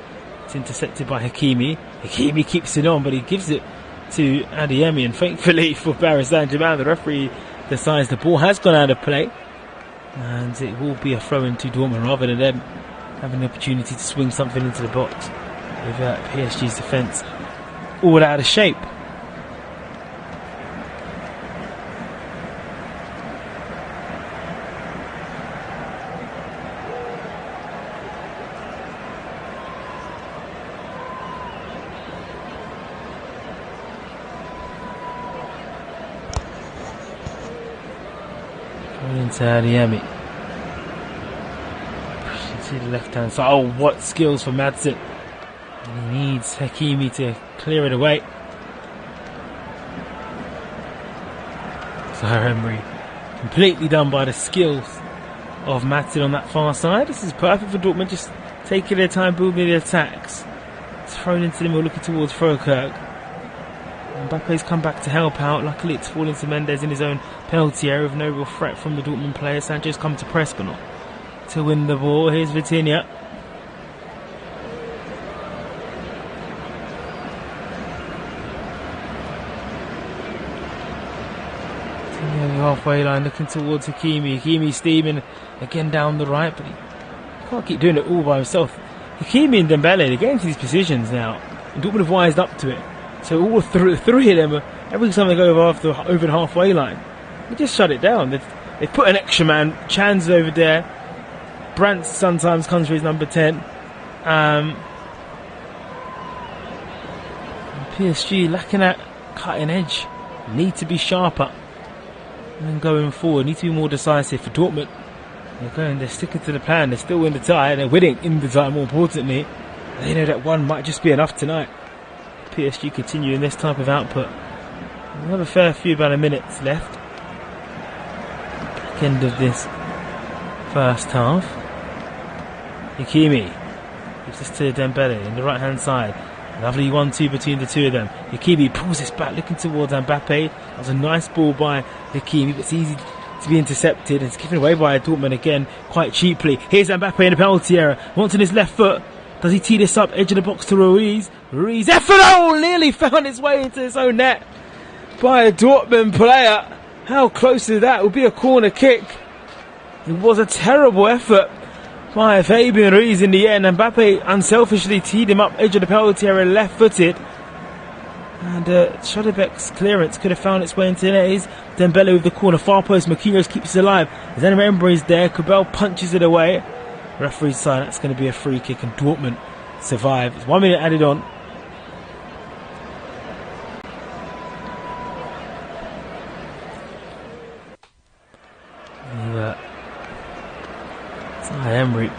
It's intercepted by Hakimi. Hakimi keeps it on, but he gives it to Adeyemi, and thankfully for Paris Saint-Germain, the referee decides the ball has gone out of play, and it will be a throw in to Dortmund rather than them having the opportunity to swing something into the box with PSG's defence all out of shape. Into Adeyemi. To the left hand side. Oh, what skills for Madsen. And he needs Hakimi to clear it away. Zaire Emery completely done by the skills of Madsen on that far side. This is perfect for Dortmund, just taking their time building the attacks. It's thrown into the middle, looking towards Fulkrug. Mbappe's come back to help out. Luckily it's fallen to Mendes in his own penalty area with no real threat from the Dortmund player. Sancho's come to press but not to win the ball. Here's Vitinha. Vitinha on the halfway line looking towards Hakimi. Hakimi steaming again down the right, but he can't keep doing it all by himself. Hakimi and Dembele, they're getting to these positions now, and Dortmund have wised up to it. So all three of them, every time they go over the halfway line, they just shut it down. They've put an extra man, Chan's over there. Brandt sometimes comes for his number 10. PSG lacking that cutting edge. Need to be sharper. And going forward, need to be more decisive for Dortmund. They're sticking to the plan. They're still in the tie. They're winning in the tie, more importantly. They know that one might just be enough tonight. PSG continuing this type of output. We have a fair few about a minutes left. back end of this first half. Hakimi gives this to Dembele in the right hand side. Lovely 1-2 between the two of them. Hakimi pulls this back, looking towards Mbappe. That was a nice ball by Hakimi, but it's easy to be intercepted. It's given away by Dortmund again, quite cheaply. Here's Mbappe in the penalty area. Wants on his left foot. Does he tee this up? Edge of the box to Ruiz. Ruiz, effort! Oh, nearly found its way into his own net by a Dortmund player. How close to that? It would be a corner kick. It was a terrible effort by Fabian Ruiz in the end. Mbappe unselfishly teed him up edge of the penalty area, left-footed. And Schodebeck's clearance could have found its way into the net. Is Dembele with the corner, far post. Marquinhos keeps it alive. Then Embre's there. Cabell punches it away. Referee's side, that's going to be a free kick, and Dortmund survive. It's 1 minute added on. Emery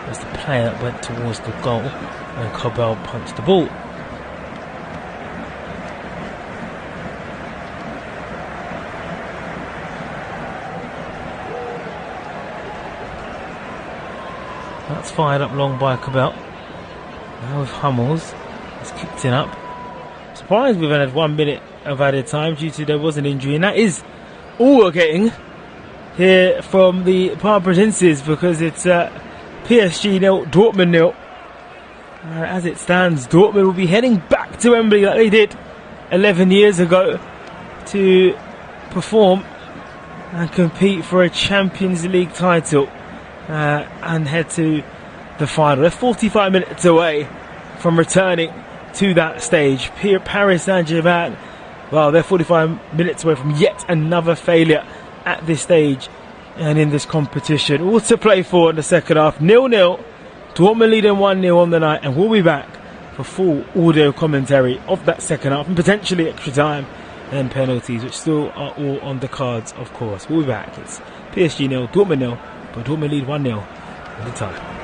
was the player that went towards the goal and Cabell punched the ball. That's fired up long by Cabell. Now with Hummels, he's kicked it up. Surprised we've only had 1 minute of added time due to there was an injury, and that is all we're getting here from the Parisians, because it's PSG 0, Dortmund 0. As it stands, Dortmund will be heading back to Wembley like they did 11 years ago to perform and compete for a Champions League title and head to the final. They're 45 minutes away from returning to that stage. Paris Saint-Germain, well, they're 45 minutes away from yet another failure at this stage and in this competition. All to play for in the second half. 0-0. Dortmund leading 1-0 on the night, and we'll be back for full audio commentary of that second half and potentially extra time and penalties, which still are all on the cards, of course. We'll be back. It's PSG 0, Dortmund 0, but Dortmund lead 1-0 at the time.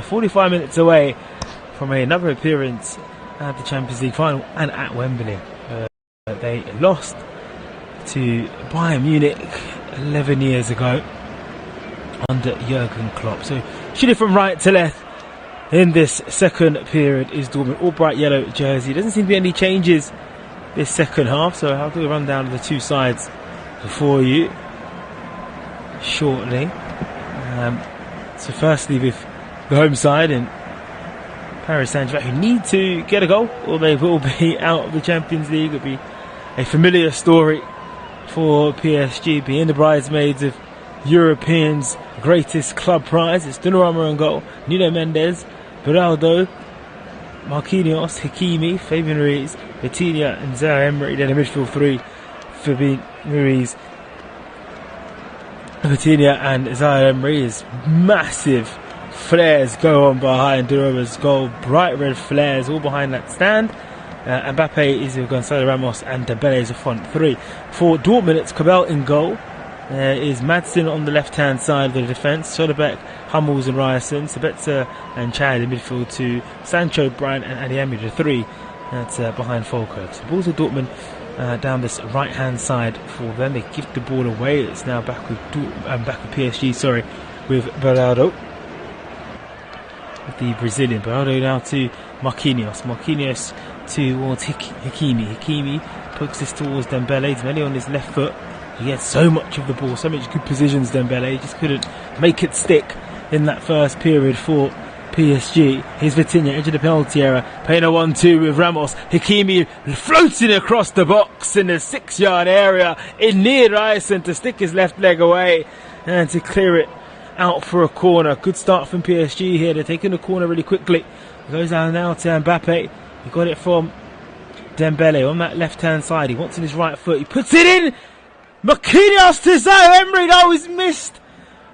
45 minutes away from another appearance at the Champions League final and at Wembley. They lost to Bayern Munich 11 years ago under Jurgen Klopp. So shooting from right to left in this second period is Dortmund. All bright yellow jersey. Doesn't seem to be any changes this second half, so I'll do a rundown of the two sides for you shortly. So firstly with the home side and Paris Saint-Germain, who need to get a goal or they will be out of the Champions League. It'll be a familiar story for PSG, being the bridesmaids of Europeans' greatest club prize. It's Donnarumma in goal, Nuno Mendes, Beraldo, Marquinhos, Hakimi, Fabian Ruiz, Vitinha and Zaire Emery. Then a midfield three, Fabian Ruiz, Vitinha and Zaire Emery. Is massive flares go on behind Donnarumma's goal, bright red flares all behind that stand. Mbappe is with Gonzalo Ramos and Dembele is a front three. For Dortmund, it's Cabell in goal. Is Madsen on the left-hand side of the defence, Soderbeck, Hummels and Ryerson, Sabitzer and Chad in midfield two, Sancho, Bryant and Adeyemi the three. That's behind Falkirk. So balls of Dortmund down this right-hand side for them. They give the ball away. It's now back with PSG. Sorry, with Beraldo. The Brazilian Beraldo now to Marquinhos towards Hakimi. Hakimi pokes this towards Dembele. Dembele on his left foot. He had so much of the ball, so much good positions. Dembele, he just couldn't make it stick in that first period for PSG. Here's Vitinha into the penalty area, playing a 1-2 with Ramos. Hakimi floating across the box in the 6-yard area, in near Ryerson to stick his left leg away and to clear it out for a corner. Good start from PSG here. They're taking the corner really quickly. It goes down now to Mbappe. He got it from Dembele on that left-hand side. He wants in his right foot. He puts it in. Marquinhos to Zaire Emery. Oh, he's missed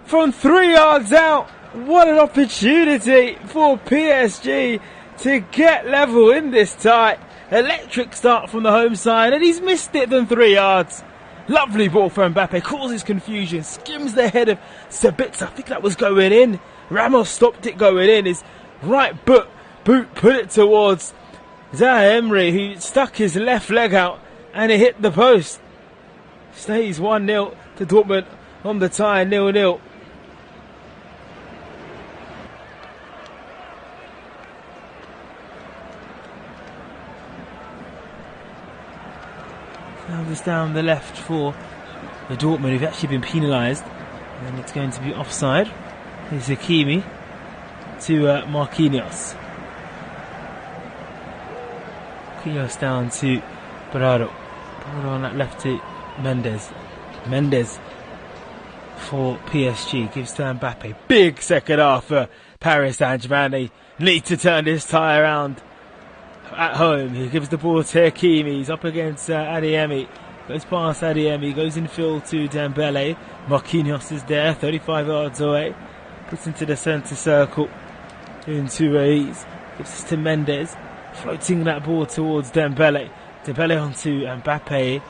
from 3 yards out. What an opportunity for PSG to get level in this tie. Electric start from the home side, and he's missed it from 3 yards. Lovely ball for Mbappe, causes confusion, skims the head of Sabitzer. I think that was going in. Ramos stopped it going in. His right boot put it towards Zaire Emery, who stuck his left leg out and it hit the post. Stays 1-0 to Dortmund on the tie, 0-0. Now just down the left for the Dortmund, who've actually been penalised, and it's going to be offside. Here's Hakimi to Marquinhos. Marquinhos down to Beraldo. Beraldo on that left to Mendes for PSG, gives to Mbappe. Big second half for Paris Saint-Germain. They need to turn this tie around at home. He gives the ball to Hakimi. He's up against Adeyemi. Goes past Adeyemi, goes infield to Dembele. Marquinhos is there, 35 yards away. Puts into the centre circle into Ruiz. Gives this to Mendes, floating that ball towards Dembele. Dembele onto Mbappe.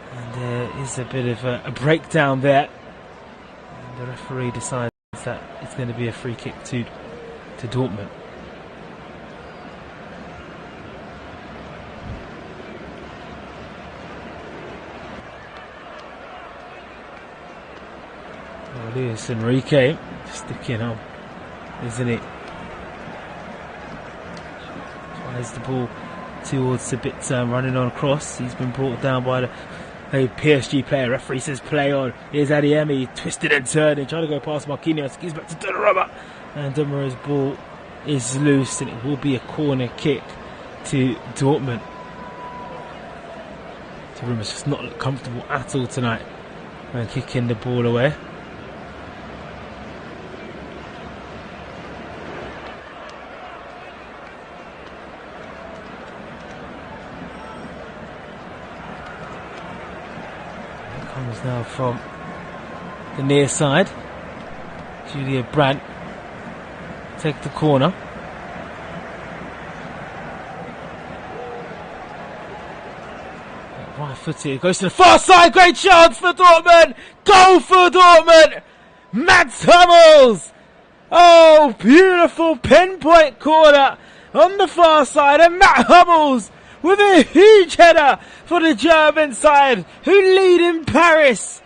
And there is a bit of a breakdown there. And the referee decides that it's going to be a free kick to Dortmund. Oh, Luis Enrique sticking on, isn't it? Tries the ball towards Sabitzer, running on across. He's been brought down by a PSG player. Referee says play on. Here's Adeyemi, twisted and turning, trying to go past Marquinhos. Gives back to Donnarumma, and Donnarumma's ball is loose, and it will be a corner kick to Dortmund. Donnarumma's just not looked comfortable at all tonight when kicking the ball away. Comes now from the near side. Julia Brandt take the corner. Right footed, goes to the far side. Great chance for Dortmund. Goal for Dortmund. Mats Hummels Oh, beautiful pinpoint corner on the far side, and Matt Hummels with a huge header for the German side, who lead in Paris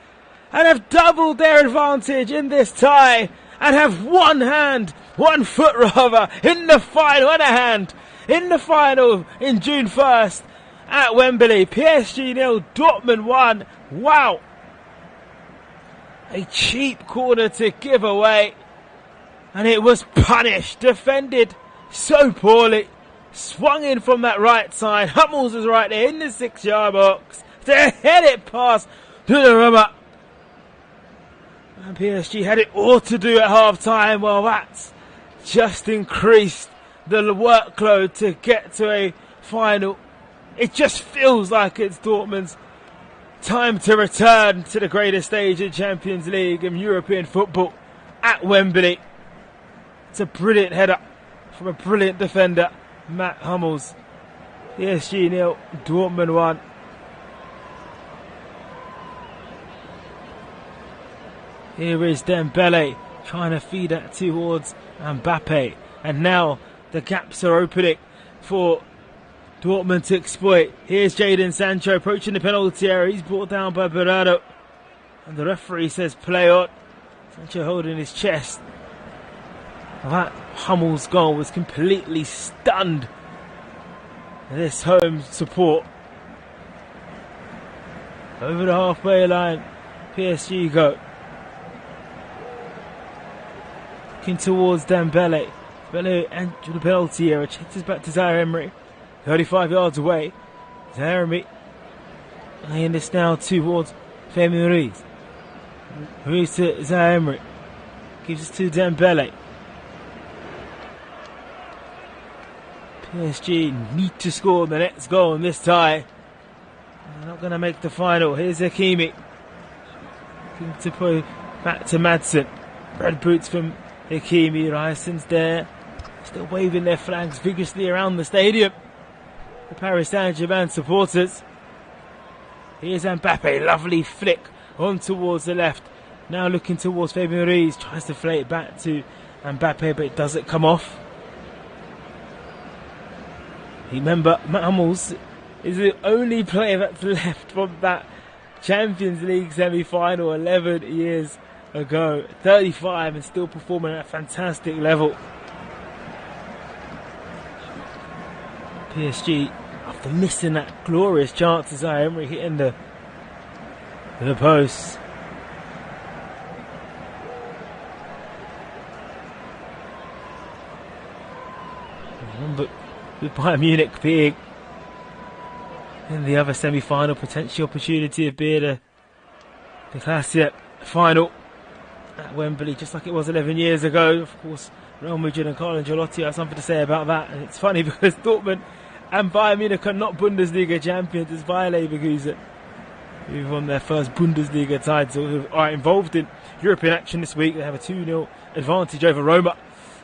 and have doubled their advantage in this tie and have one foot rather, in the final, and a hand in the final in June 1st at Wembley. PSG 0, Dortmund 1. Wow. A cheap corner to give away. And it was punished, defended so poorly. Swung in from that right side. Hummels was right there in the 6-yard box to head it past to the rubber. And PSG had it all to do at half time. Well, that's just increased the workload to get to a final. It just feels like it's Dortmund's time to return to the greatest stage in Champions League and European football at Wembley. It's a brilliant header from a brilliant defender, Matt Hummels. PSG 0, Dortmund 1. Here is Dembele trying to feed that towards Mbappe. And now the gaps are opening for Dortmund to exploit. Here's Jadon Sancho approaching the penalty area. He's brought down by Berardo. And the referee says play on. Sancho holding his chest. That Hummels goal was completely stunned this home support. Over the halfway line, PSG go. Looking towards Dembele. Dembele entering the penalty area. Checks it back to Zaire Emery. 35 yards away. Zaire Emery laying this now towards Fabian Ruiz. Ruiz to Zaire Emery. Gives it to Dembele. PSG need to score the next goal in this tie. They're not going to make the final. Here's Hakimi. Looking to play back to Madsen. Red boots from Hakimi. Ryson's there. Still waving their flags vigorously around the stadium. The Paris Saint-Germain supporters. Here's Mbappe. Lovely flick on towards the left. Now looking towards Fabian Ruiz. Tries to flay it back to Mbappe, but it doesn't come off. Remember, Matt Hummels is the only player that's left from that Champions League semi-final 11 years ago. 35 and still performing at a fantastic level. PSG, after missing that glorious chance, as Emery hitting the post. But with Bayern Munich being in the other semi-final, potential opportunity of being the Classic final at Wembley, just like it was 11 years ago. Of course, Real Madrid and Carlo Ancelotti have something to say about that. And it's funny because Dortmund and Bayern Munich are not Bundesliga champions. It's Bayer Leverkusen who've won their first Bundesliga title, who are involved in European action this week. They have a 2-0 advantage over Roma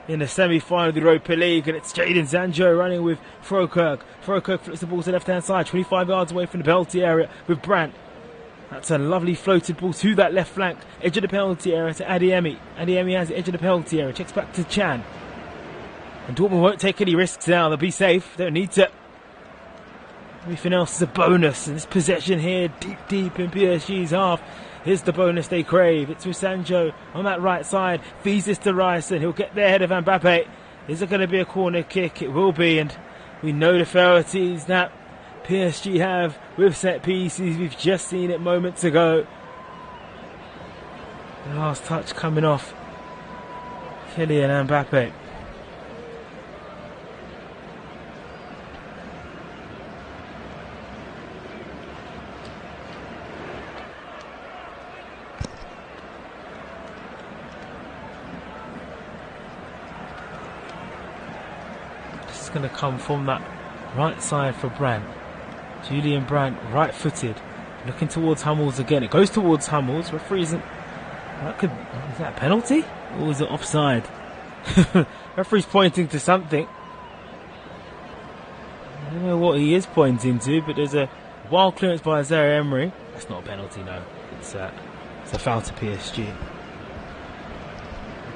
in the semi-final of the Europa League, and it's Jadon Sancho running with Frokirk. Frokirk flips the ball to the left-hand side, 25 yards away from the penalty area with Brandt. That's a lovely floated ball to that left flank, edge of the penalty area to Adeyemi. Adeyemi has the edge of the penalty area, checks back to Chan. And Dortmund won't take any risks now, they'll be safe, they don't need to. Everything else is a bonus, and this possession here, deep in PSG's half, is the bonus they crave. It's with Sancho on that right side, feeds this to Rice, and he'll get there ahead of Mbappe. Is it going to be a corner kick? It will be, and we know the frailties that PSG have with set pieces. We've just seen it moments ago. The last touch coming off Kylian Mbappe. Going to come from that right side for Brandt. Julian Brandt, right-footed, looking towards Hummels again. It goes towards Hummels. Referee isn't. Is that a penalty or is it offside? Referee's pointing to something. I don't know what he is pointing to, but there's a wild clearance by Zaire Emery. That's not a penalty, no. It's a foul to PSG.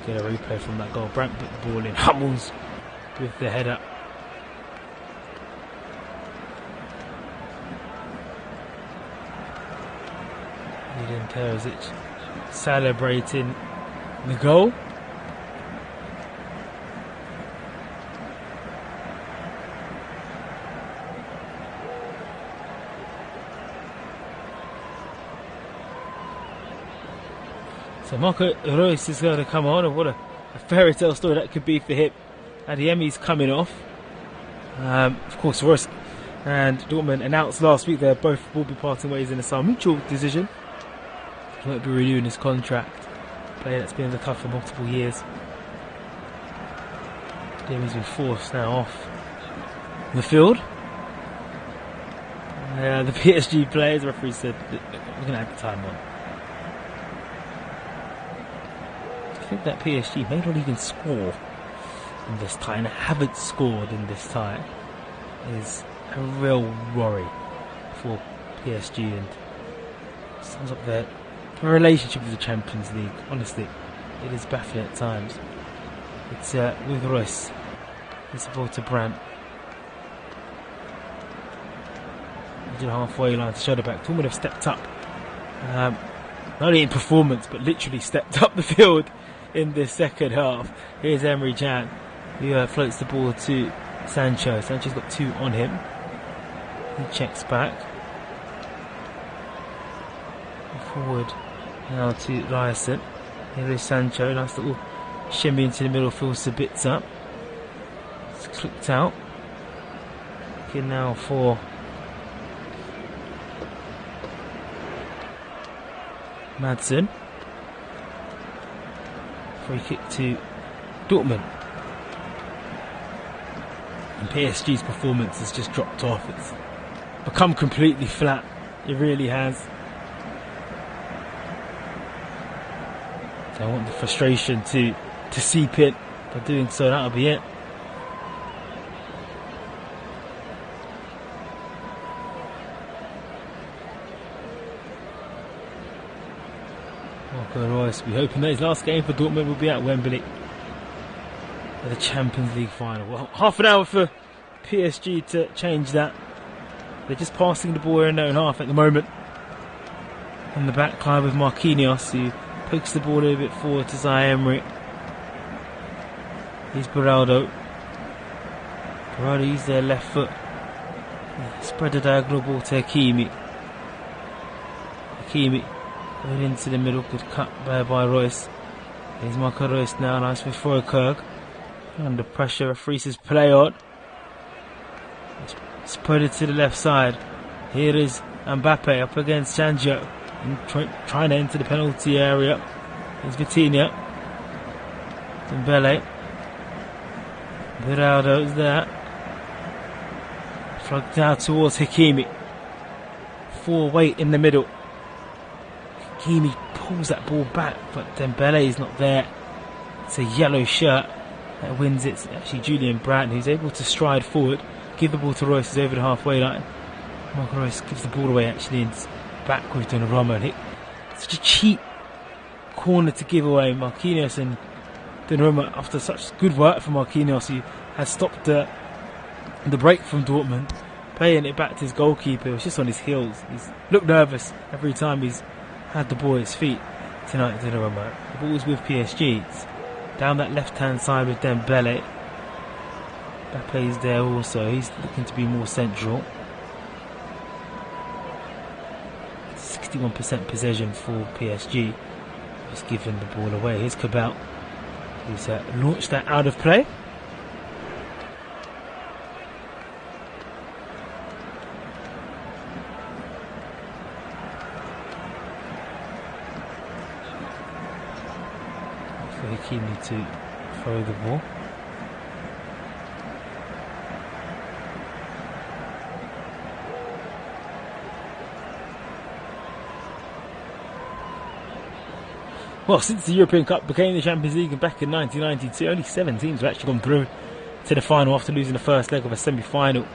Get a replay from that goal. Brandt put the ball in. Hummels with the header. Edin Terzic celebrating the goal. So Marco Reus is going to come on, and what a fairy tale story that could be for him. Adeyemi's coming off. Of course, Reus and Dortmund announced last week they both will be parting ways in a summer mutual decision. He won't be renewing his contract. Player that's been in the club for multiple years. Adeyemi's been forced now off the field. The PSG players, the referee said, we're going to have the time on. I think that PSG may not even score in this tie, and haven't scored in this tie, is a real worry for PSG, and sums up their relationship with the Champions League. Honestly, it is baffling at times. It's with Reus, it's the ball to Brandt. To the halfway line to shoulder back. Dortmund have stepped up, not only in performance but literally stepped up the field in this second half. Here's Emre Can, who floats the ball to Sancho. Sancho's got two on him. He checks back. Forward now to Ryerson. Here is Sancho. Nice little shimmy into the middle, fills the bits up. It's clicked out. Looking now for Madsen. Free kick to Dortmund. And PSG's performance has just dropped off. It's become completely flat. It really has. So I want the frustration to seep in. By doing so, that'll be it. Marco Reus, we're hoping that his last game for Dortmund will be at Wembley for the Champions League final. Well, half an hour for PSG to change that. They're just passing the ball in their own half at the moment. On the back line with Marquinhos, who pokes the ball a little bit forward to Zaire Emery. Here's Beraldo. Beraldo uses their left foot. Spread the diagonal ball to Hakimi. Hakimi going into the middle, good cut by Reus. Here's Marco Reus now, nice with Kirk. Under pressure, referee says play on. Spread it to the left side. Here is Mbappe up against Sancho. Trying to enter the penalty area. Here's Vitinha. Dembele. Beraldo's there. Flugged out towards Hakimi. Full weight in the middle. Hakimi pulls that ball back, but Dembele is not there. It's a yellow shirt that wins it. It's actually Julian Brandt who's able to stride forward, give the ball to Reus, who's over the halfway line. Marco Reus gives the ball away actually, and it's back with Donnarumma. And such a cheap corner to give away. Marquinhos and Donnarumma, after such good work from Marquinhos, who has stopped the break from Dortmund, playing it back to his goalkeeper. It was just on his heels. He's looked nervous every time he's had the ball at his feet tonight. Donnarumma. The ball's with PSG. It's down that left hand side with Dembele. Mbappe's there also. He's looking to be more central. 61% possession for PSG. Just giving the ball away. Here's Cabal, who's launched that out of play. For Hakimi to throw the ball. Well, since the European Cup became the Champions League back in 1992, only 7 teams have actually gone through to the final after losing the first leg of a semi-final.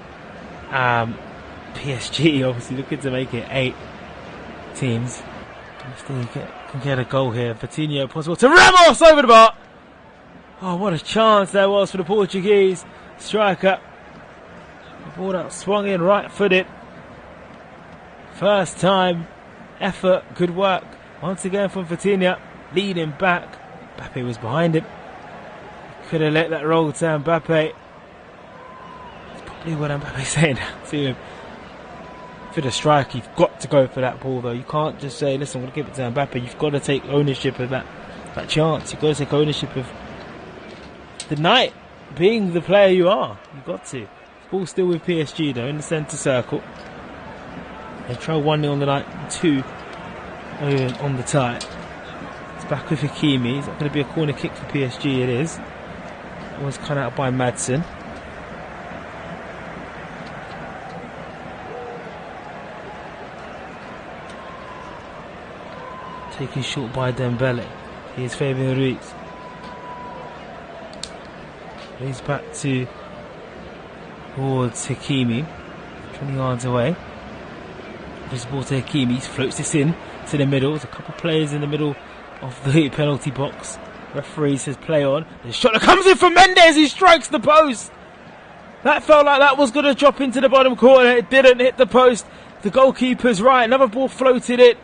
PSG obviously looking to make it 8 teams. Still can get a goal here. Vitinha possible to Ramos over the bar. Oh, what a chance there was for the Portuguese striker. The ball that swung in right-footed. First time, effort, good work. Once again from Vitinha, leading back. Mbappe was behind him. Could have let that roll to Mbappe. That's probably what Mbappe's saying to him. For the striker, you've got to go for that ball though. You can't just say, listen, I'm going to give it to Mbappe. You've got to take ownership of that chance. You've got to take ownership of the night being the player you are. You've got to. Ball still with PSG though, in the centre circle. They trail 1-0 on the night, 2 on the tie. It's back with Hakimi. Is that going to be a corner kick for PSG? It is. It was cut out by Madsen. Taken short by Dembele. Here's Fabian Ruiz. He's back towards Hakimi. 20 yards away. This ball to Hakimi. He floats this in to the middle. There's a couple of players in the middle of the penalty box. Referee says play on. There's a shot that comes in from Mendes. He strikes the post. That felt like that was going to drop into the bottom corner. It didn't hit the post. The goalkeeper's right. Another ball floated in.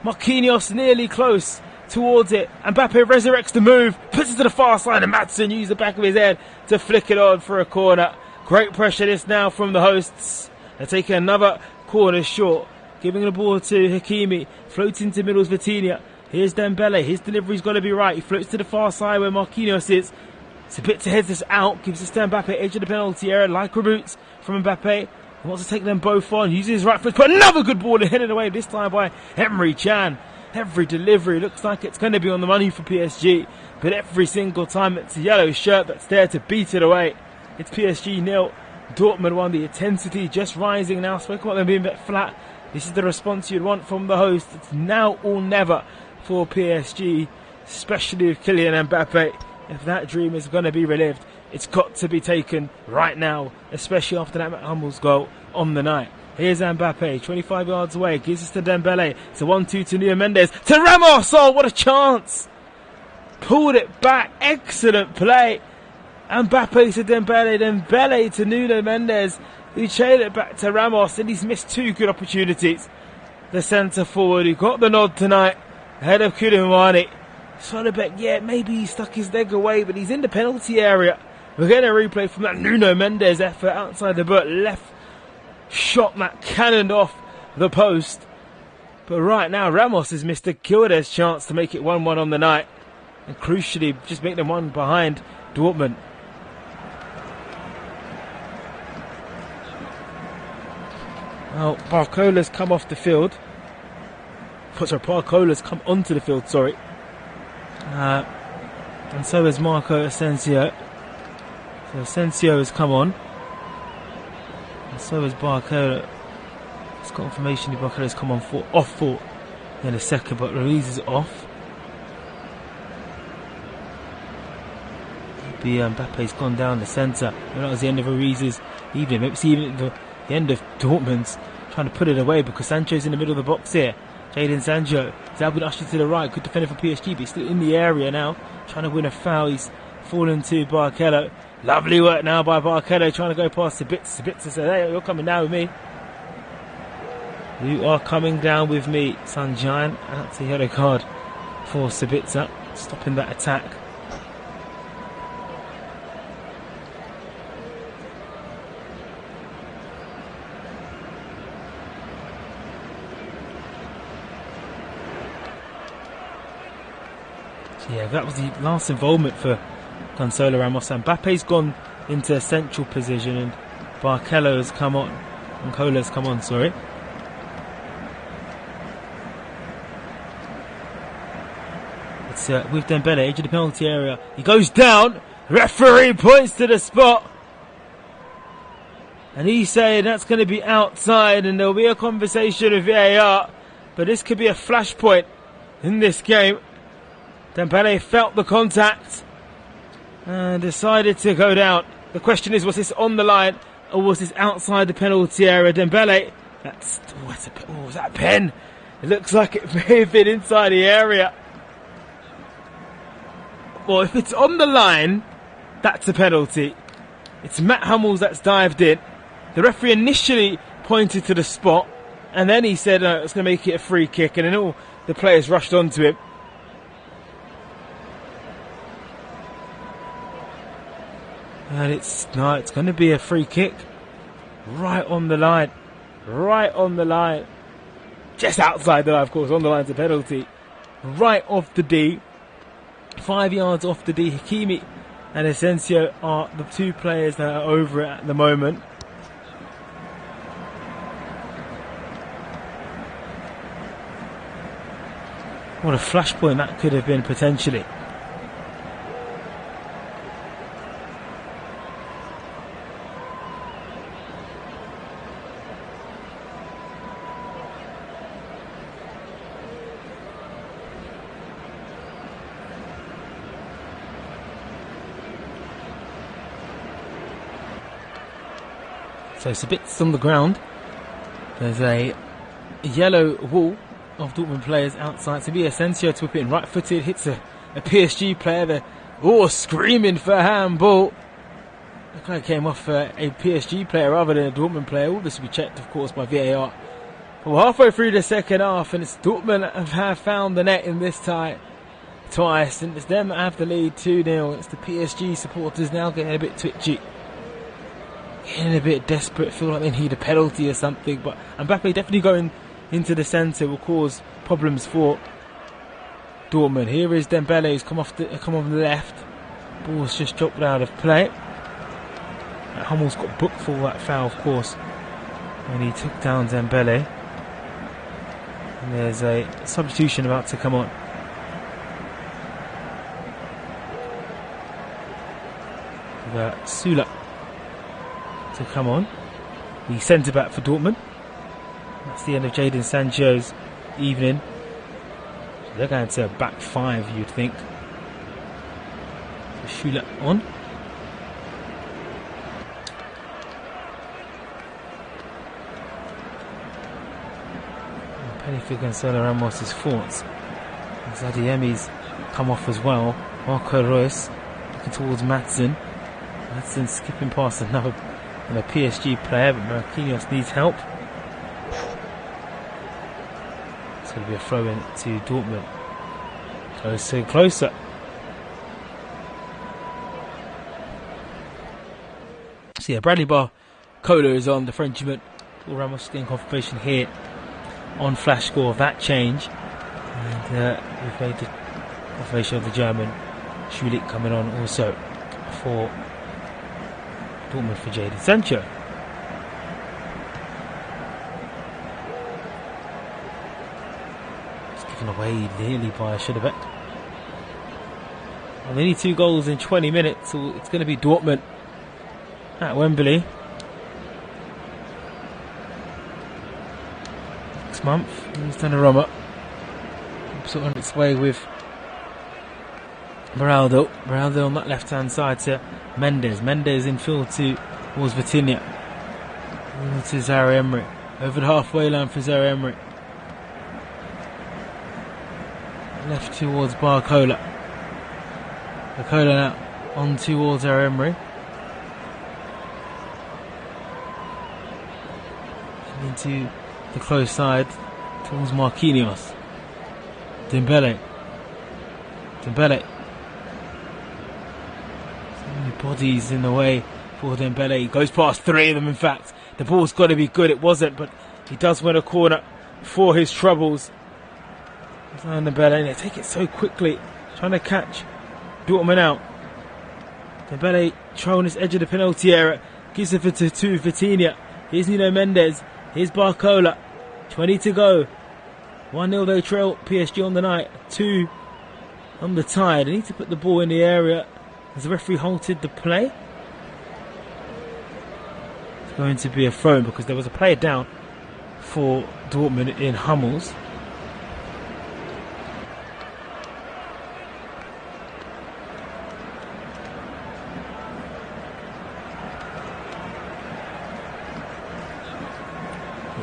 Marquinhos nearly close towards it. Mbappe resurrects the move, puts it to the far side, and Madsen used the back of his head to flick it on for a corner. Great pressure this now from the hosts. They're taking another corner short, giving the ball to Hakimi, floating to middles Vitinha. Here's Dembele, his delivery's got to be right. He floats to the far side where Marquinhos is. It's a bit to head this out, gives this to Mbappe, edge of the penalty area, like reboots from Mbappe. He wants to take them both on, uses his right foot, put another good ball and headed away, this time by Emre Can. Every delivery looks like it's going to be on the money for PSG, but every single time it's a yellow shirt that's there to beat it away. It's PSG 0, Dortmund 1, the intensity just rising now. Spoke about them being a bit flat. This is the response you'd want from the host. It's now or never for PSG, especially with Kylian Mbappe. If that dream is going to be relived, it's got to be taken right now, especially after that Matt Hummels goal on the night. Here's Mbappe, 25 yards away, gives us to Dembele. It's a 1-2 to Nuno Mendes. To Ramos! Oh, what a chance! Pulled it back. Excellent play. Mbappe to Dembele. Dembele to Nuno Mendes, who trailed it back to Ramos, and he's missed 2 good opportunities. The centre forward who got the nod tonight, ahead of Koulibaly. Solibek, yeah, maybe he stuck his leg away, but he's in the penalty area. We're getting a replay from that Nuno Mendes effort outside the boot. Left shot that cannoned off the post. But right now, Ramos has missed a Gildes chance to make it 1-1 on the night. And crucially, just make them one behind Dortmund. Well, Barcola's come off the field. Sorry, Barcola's come onto the field, sorry. And so has Marco Asensio. So Asensio has come on. And so has Barcola. It's got information that Barcola has come on off for in a second, but Ruiz is off. Maybe Mbappe's gone down the centre. Maybe that was the end of Ruiz's evening. Maybe it's even the end of Dortmund's trying to put it away because Sancho's in the middle of the box here. Jadon Sancho. He's now been ushered to the right. Good defender for PSG, but he's still in the area now. Trying to win a foul. He's fallen to Barcelona. Lovely work now by Barcelona, trying to go past Sabitzer. Sabitzer said, hey, you're coming down with me. You are coming down with me, Sunshine. And that's a yellow card for Sabitzer, stopping that attack. Yeah, that was the last involvement for Gonzalo Ramos. And Mbappe's gone into a central position and Barcelona has come on. And Cola's come on, sorry. It's with Dembele, edge of the penalty area. He goes down. Referee points to the spot. And he's saying that's going to be outside and there'll be a conversation with VAR. But this could be a flashpoint in this game. Dembele felt the contact and decided to go down. The question is, was this on the line or was this outside the penalty area? Dembele, was that a pen? It looks like it may have been inside the area. Well, if it's on the line, that's a penalty. It's Matt Hummels that's dived in. The referee initially pointed to the spot, and then he said it's going to make it a free kick, and then all the players rushed onto him. And it's going to be a free kick. Right on the line. Right on the line. Just outside the line, of course. On the line's a penalty. Right off the D. 5 yards off the D. Hakimi and Asensio are the two players that are over it at the moment. What a flashpoint that could have been potentially. So it's a bit on the ground. There's a yellow wall of Dortmund players outside. To be Asensio to whip it in, right-footed, hits a PSG player. They're all screaming for a handball. It kind of came off a PSG player rather than a Dortmund player. All this will be checked, of course, by VAR. But we're halfway through the second half, and it's Dortmund that have found the net in this tie twice, and it's them that have the lead 2-0. It's the PSG supporters now getting a bit twitchy. Getting a bit desperate, feel like they need a penalty or something, but Mbappe definitely going into the centre will cause problems for Dortmund. Here is Dembele, who's come off the left. Ball's just dropped out of play. Hummels got booked for that foul, of course, when he took down Dembele. And there's a substitution about to come on. Sula to come on, the centre back for Dortmund. That's the end of Jadon Sancho's evening. So they're going to a back five, you'd think. So Sula on. Penny for Gonzalo Ramos' thoughts. Zadiemi's come off as well. Marco Reus looking towards Madsen. Madsen skipping past another PSG player, but Marquinhos needs help. It's going to be a throw in to Dortmund. Closer and closer. So yeah, Bradley Barcola is on, the Frenchman. Paul Ramos getting confirmation here on flash score of that change. And we've made the confirmation of the German. Schulich coming on also for Dortmund for Jadon Sancho. It's given away nearly by Schönebeck. Well, they need 2 goals in 20 minutes, so it's going to be Dortmund at Wembley next month. He's done a Roma. Sort of on its way with Beraldo on that left hand side to Mendes in field towards Vitinha, to Zaire Emery, over the halfway line for Zaire Emery, left towards Barcola now on towards Zaire Emery, into the close side towards Marquinhos. Dembele. Bodies in the way for Dembele. He goes past 3 of them, in fact. The ball's got to be good. It wasn't, but he does win a corner for his troubles. Dembele, and they take it so quickly, trying to catch Dortmund out. Dembele trying this edge of the penalty area, gives it to Vitinha. Here's Nuno Mendes. Here's Barcola. 20 to go. 1-0 they trail PSG on the night. 2 on the tie. They need to put the ball in the area. Has the referee halted the play? It's going to be a throw because there was a player down for Dortmund in Hummels.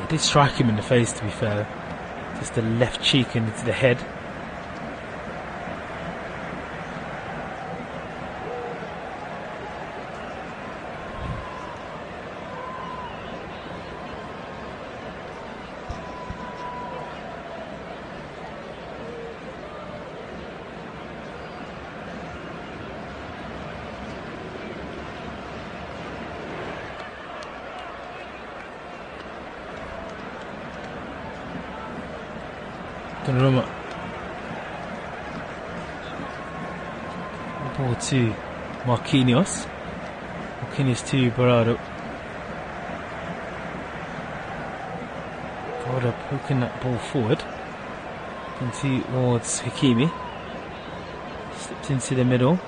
It did strike him in the face, to be fair. Just the left cheek and into the head. Donnarumma. The ball to Marquinhos. Marquinhos to Berardo. Berardo poking that ball forward. And towards Hakimi. Slipped into the middle.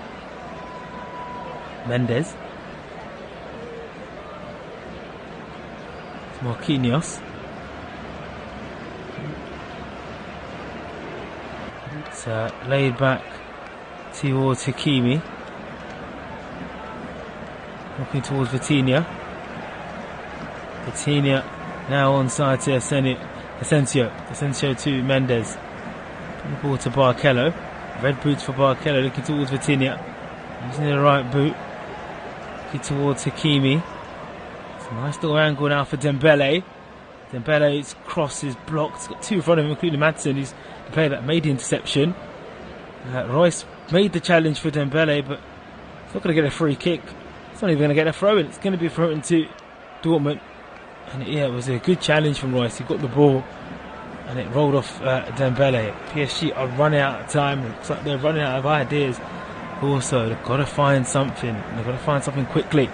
Mendes. It's Marquinhos. It's laid back towards Hakimi. Looking towards Vitinha. Vitinha now onside to Asensio. Asensio to Mendes. The ball to Barcello. Red boots for Barcello, looking towards Vitinha. Using the right boot. Looking towards Hakimi. It's a nice little angle now for Dembele. Dembele's cross is blocked. He's got two in front of him, including Madsen, who's the player that made the interception. Royce made the challenge for Dembele, but he's not going to get a free kick. It's not even going to get a throw in. It's going to be thrown to Dortmund. And it was a good challenge from Royce. He got the ball and it rolled off Dembele. PSG are running out of time. It looks like they're running out of ideas. Also, they've got to find something. They've got to find something quickly.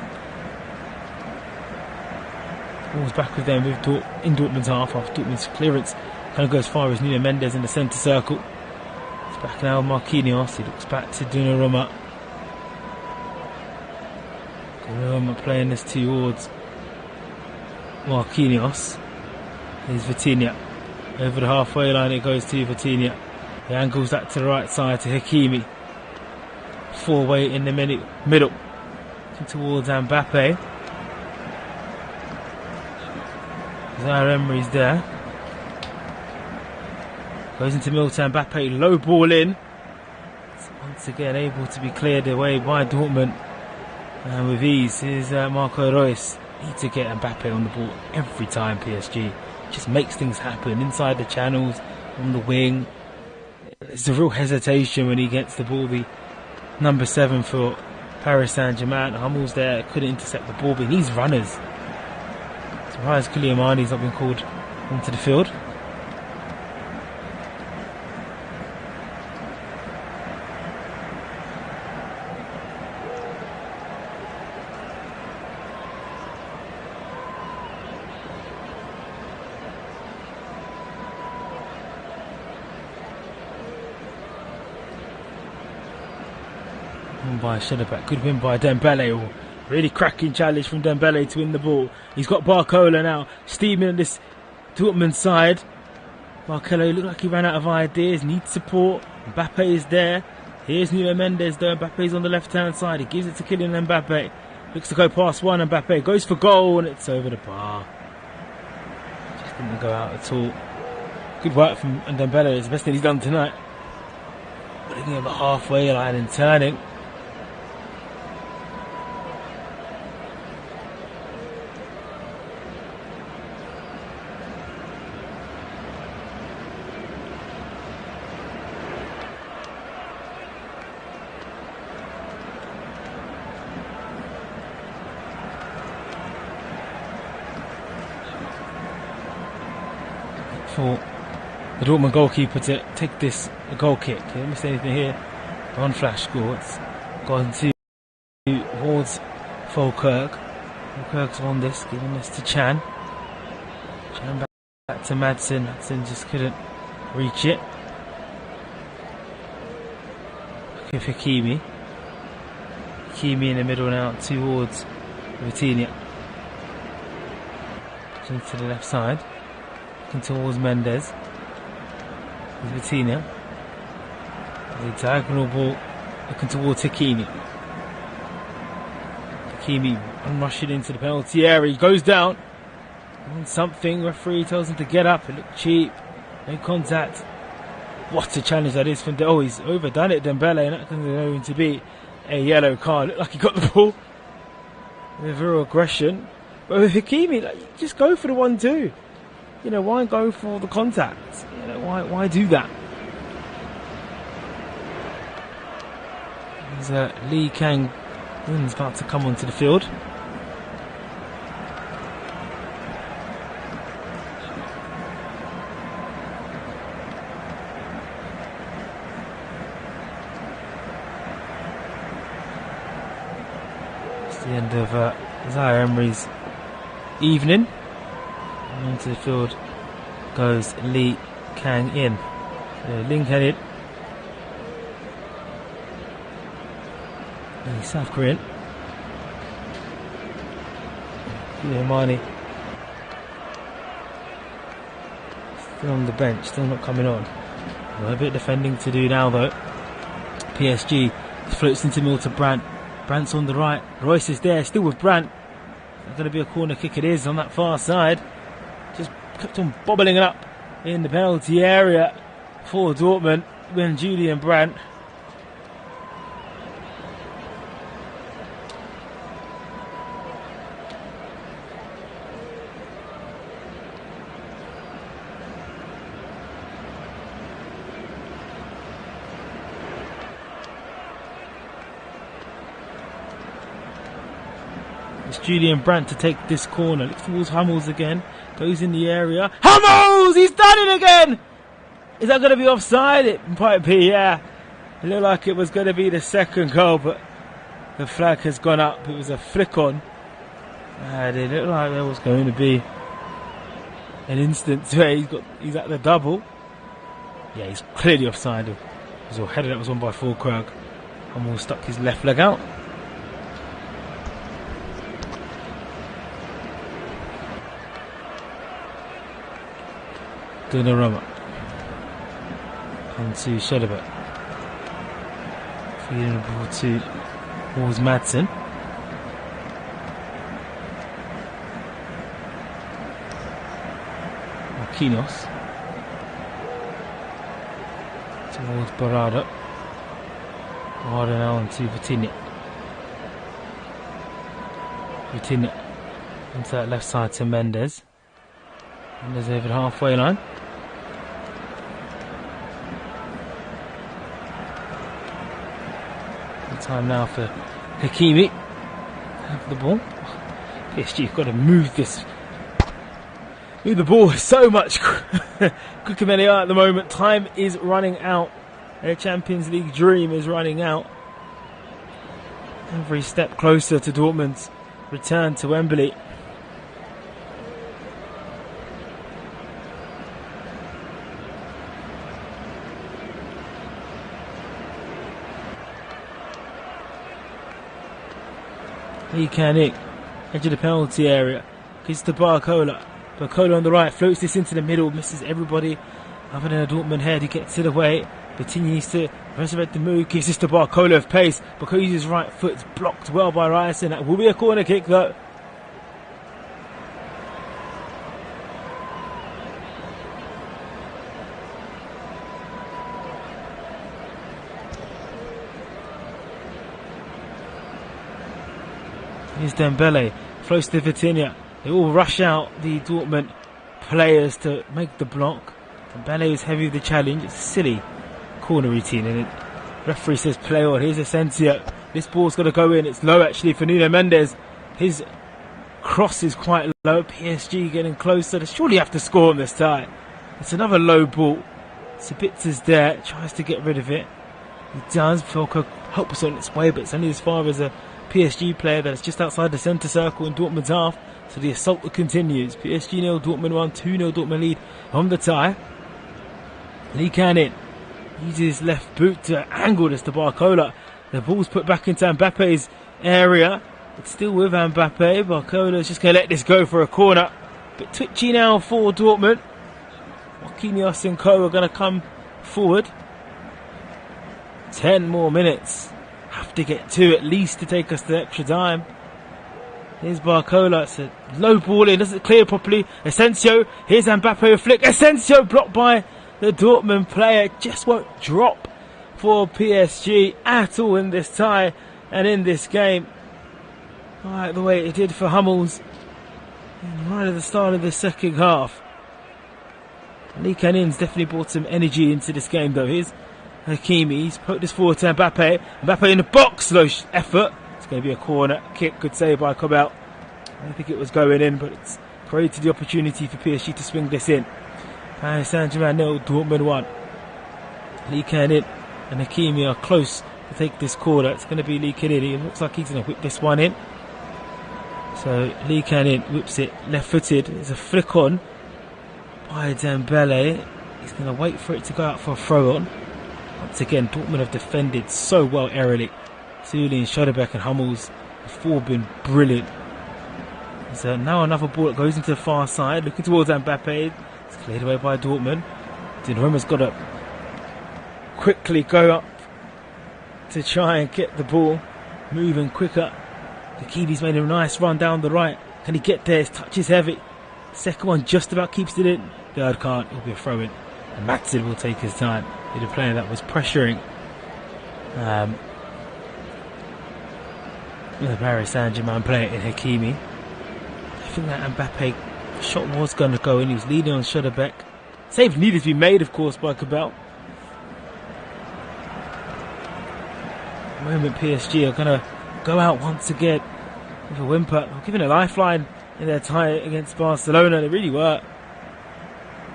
Ball's back with them in Dortmund's half. After Dortmund's clearance kind of goes as far as Nuno Mendes in the centre circle. It's back now Marquinhos. He looks back to Donnarumma. Donnarumma playing this towards Marquinhos. Here's Vitinha. Over the halfway line it goes to Vitinha. He angles that to the right side to Hakimi. Four-way in the middle. Towards Mbappe. Zaire Emery's there. Goes into Milton. Mbappe, low ball in. So once again able to be cleared away by Dortmund. And with ease, here's Marco Reus. Need to get Mbappe on the ball every time, PSG. Just makes things happen inside the channels, on the wing. There's a real hesitation when he gets the ball. The number 7 for Paris Saint-Germain, Hummel's there, couldn't intercept the ball, but he needs runners. Surprised Koulibaly's not been called onto the field. By Shedderback, good win by Dembele. Really cracking challenge from Dembele to win the ball. He's got Barcola now steaming on this Dortmund side. Barcola looked like he ran out of ideas, needs support. Mbappe is there. Here's Nuno Mendes though. Mbappe's on the left hand side. He gives it to Kylian Mbappe. Looks to go past one. Mbappe goes for goal and it's over the bar. Just didn't go out at all. Good work from Dembele. It's the best thing he's done tonight. Putting him at the halfway line and turning. For the Dortmund goalkeeper to take this goal kick. He didn't miss anything here. One flash score. It's gone towards Falkirk. Falkirk's won this, giving this to Chan. Chan back to Madsen. Madsen just couldn't reach it. Looking for Hakimi. Hakimi in the middle now towards Vitinha. To the left side. Towards Mendes. With Vitinha. The diagonal ball looking towards Hakimi. Hakimi rushing into the penalty area. He goes down. Wants something. Referee tells him to get up. It looked cheap. No contact. What a challenge that is from he's overdone it, Dembele, and that's going to be a yellow card. Looked like he got the ball with real aggression. But with Hakimi, just go for the 1-2. You know, why go for the contact? You know, why do that? There's Lee Kang-in's about to come onto the field. It's the end of Zaire Emery's evening. And into the field goes Lee Kang-in. Lee Kang-in, the South Korean. Mane still on the bench, still not coming on. Well, a bit of defending to do now though. PSG floats into middle to Brandt. Brandt's on the right. Royce is there, still with Brandt. It's going to be a corner kick. It is on that far side. Just kept on bobbling it up in the penalty area for Dortmund when Julian Brandt. It's Julian Brandt to take this corner. Looks towards Hummels again. Goes in the area. Hummels! He's done it again! Is that going to be offside? It might be, yeah. It looked like it was going to be the second goal, but the flag has gone up. It was a flick on. And it looked like there was going to be an instance where he's at the double. Yeah, he's clearly offside. It was a header that was won by Fulkrug. Hummels stuck his left leg out. Donnarumma onto Schöneberg, feeding the ball towards Madsen. Marquinhos towards Barada. Barada now onto Vitinha. Vitinha onto that left side to Mendes. Mendes over the halfway line. Time now for Hakimi. Have the ball. PSG have got to move the ball so much quicker than they are at the moment. Time is running out. Their Champions League dream is running out. Every step closer to Dortmund's return to Wembley. Lee Kang-in, edge of the penalty area, gives to Barcola. Barcola on the right, floats this into the middle, misses everybody other than a Dortmund head. He gets it away. Vitinha needs to resurrect the move, gives this to Barcola of pace. Barcola uses his right foot, it's blocked well by Ryerson. That will be a corner kick though. Here's Dembele, floats to Vitinha. They all rush out, the Dortmund players, to make the block. Dembele is heavy with the challenge. It's a silly corner routine, and referee says play on. Here's Asensio. This ball's got to go in. It's low actually for Nuno Mendes. His cross is quite low. PSG getting closer. They surely have to score on this tie. It's another low ball. Sabitza's there, tries to get rid of it. He does. Fulkrug helps on its way, but it's only as far as a PSG player that's just outside the centre circle in Dortmund's half. So the assault continues. PSG 0, Dortmund 1, 2-0 Dortmund lead on the tie. Lee Kang-in uses his left boot to angle this to Barcola. The ball's put back into Mbappe's area. It's still with Mbappe. Barcola's just going to let this go for a corner. Bit twitchy now for Dortmund. Marquinhos and Co are going to come forward. 10 more minutes. Have to get 2 at least to take us to extra time. Here's Barcola. It's a low ball in. Doesn't clear properly. Asensio. Here's Mbappe. A flick. Asensio blocked by the Dortmund player. Just won't drop for PSG at all in this tie and in this game. Right, the way it did for Hummels right at the start of the second half. Lee Kang-in's definitely brought some energy into this game though. Here's Hakimi. He's put this forward to Mbappe. Mbappe in the box. Low effort. It's going to be a corner kick. Good save by Kobel. I don't think it was going in, but it's created the opportunity for PSG to swing this in. Paris Saint-Germain 0, Dortmund 1. Lee Kang-in and Hakimi are close to take this corner. It's going to be Lee Kang-in. It looks like he's going to whip this one in. So Lee Cannon whips it left-footed. There's a flick on by Dembele. He's going to wait for it to go out for a throw-on. Once again, Dortmund have defended so well aerially. Zuli and Schoderbeck and Hummels have all been brilliant. So now another ball that goes into the far side, looking towards Mbappe. It's cleared away by Dortmund. Donnarumma's got to quickly go up to try and get the ball moving quicker. Hakimi's made a nice run down the right. Can he get there? His touch is heavy. Second one just about keeps it in. Third can't. It'll be a throw in. And Madsen will take his time. The player that was pressuring the Paris Saint-Germain player in Hakimi. I think that Mbappe shot was going to go in. He was leading on Schoderbeck. Save needed to be made, of course, by Cabell. The moment PSG are going to go out once again with a whimper. They're giving a lifeline in their tie against Barcelona. They really were.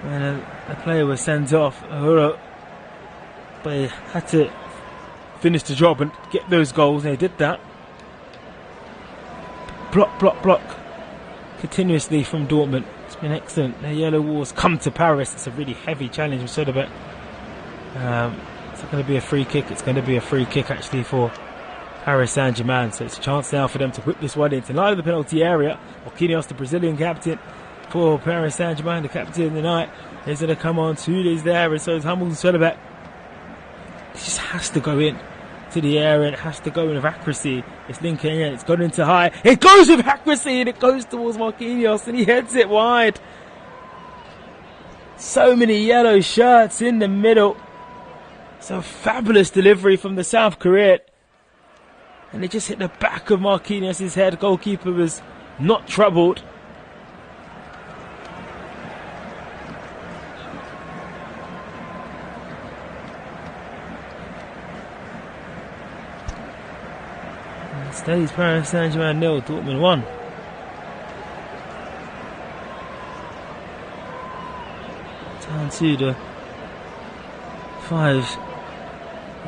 When a player was sent off, but they had to finish the job and get those goals, and they did that. Block continuously from Dortmund. It's been excellent. Their yellow walls come to Paris. It's a really heavy challenge with Söderberg. It's not going to be a free kick. It's going to be a free kick actually for Paris Saint-Germain. So it's a chance now for them to whip this one into line of the penalty area. Marquinhos, the Brazilian captain for Paris Saint-Germain, the captain of the night, is going to come on. Tuli's there, and so is Hummels and Söderberg. It just has to go in to the area. It has to go in with accuracy. It's linking in. It's gone into high. It goes with accuracy, and it goes towards Marquinhos, and he heads it wide. So many yellow shirts in the middle. It's a fabulous delivery from the South Korean. And it just hit the back of Marquinhos' head. Goalkeeper was not troubled. And it stays Paris Saint-Germain 0, Dortmund 1. Down to the 5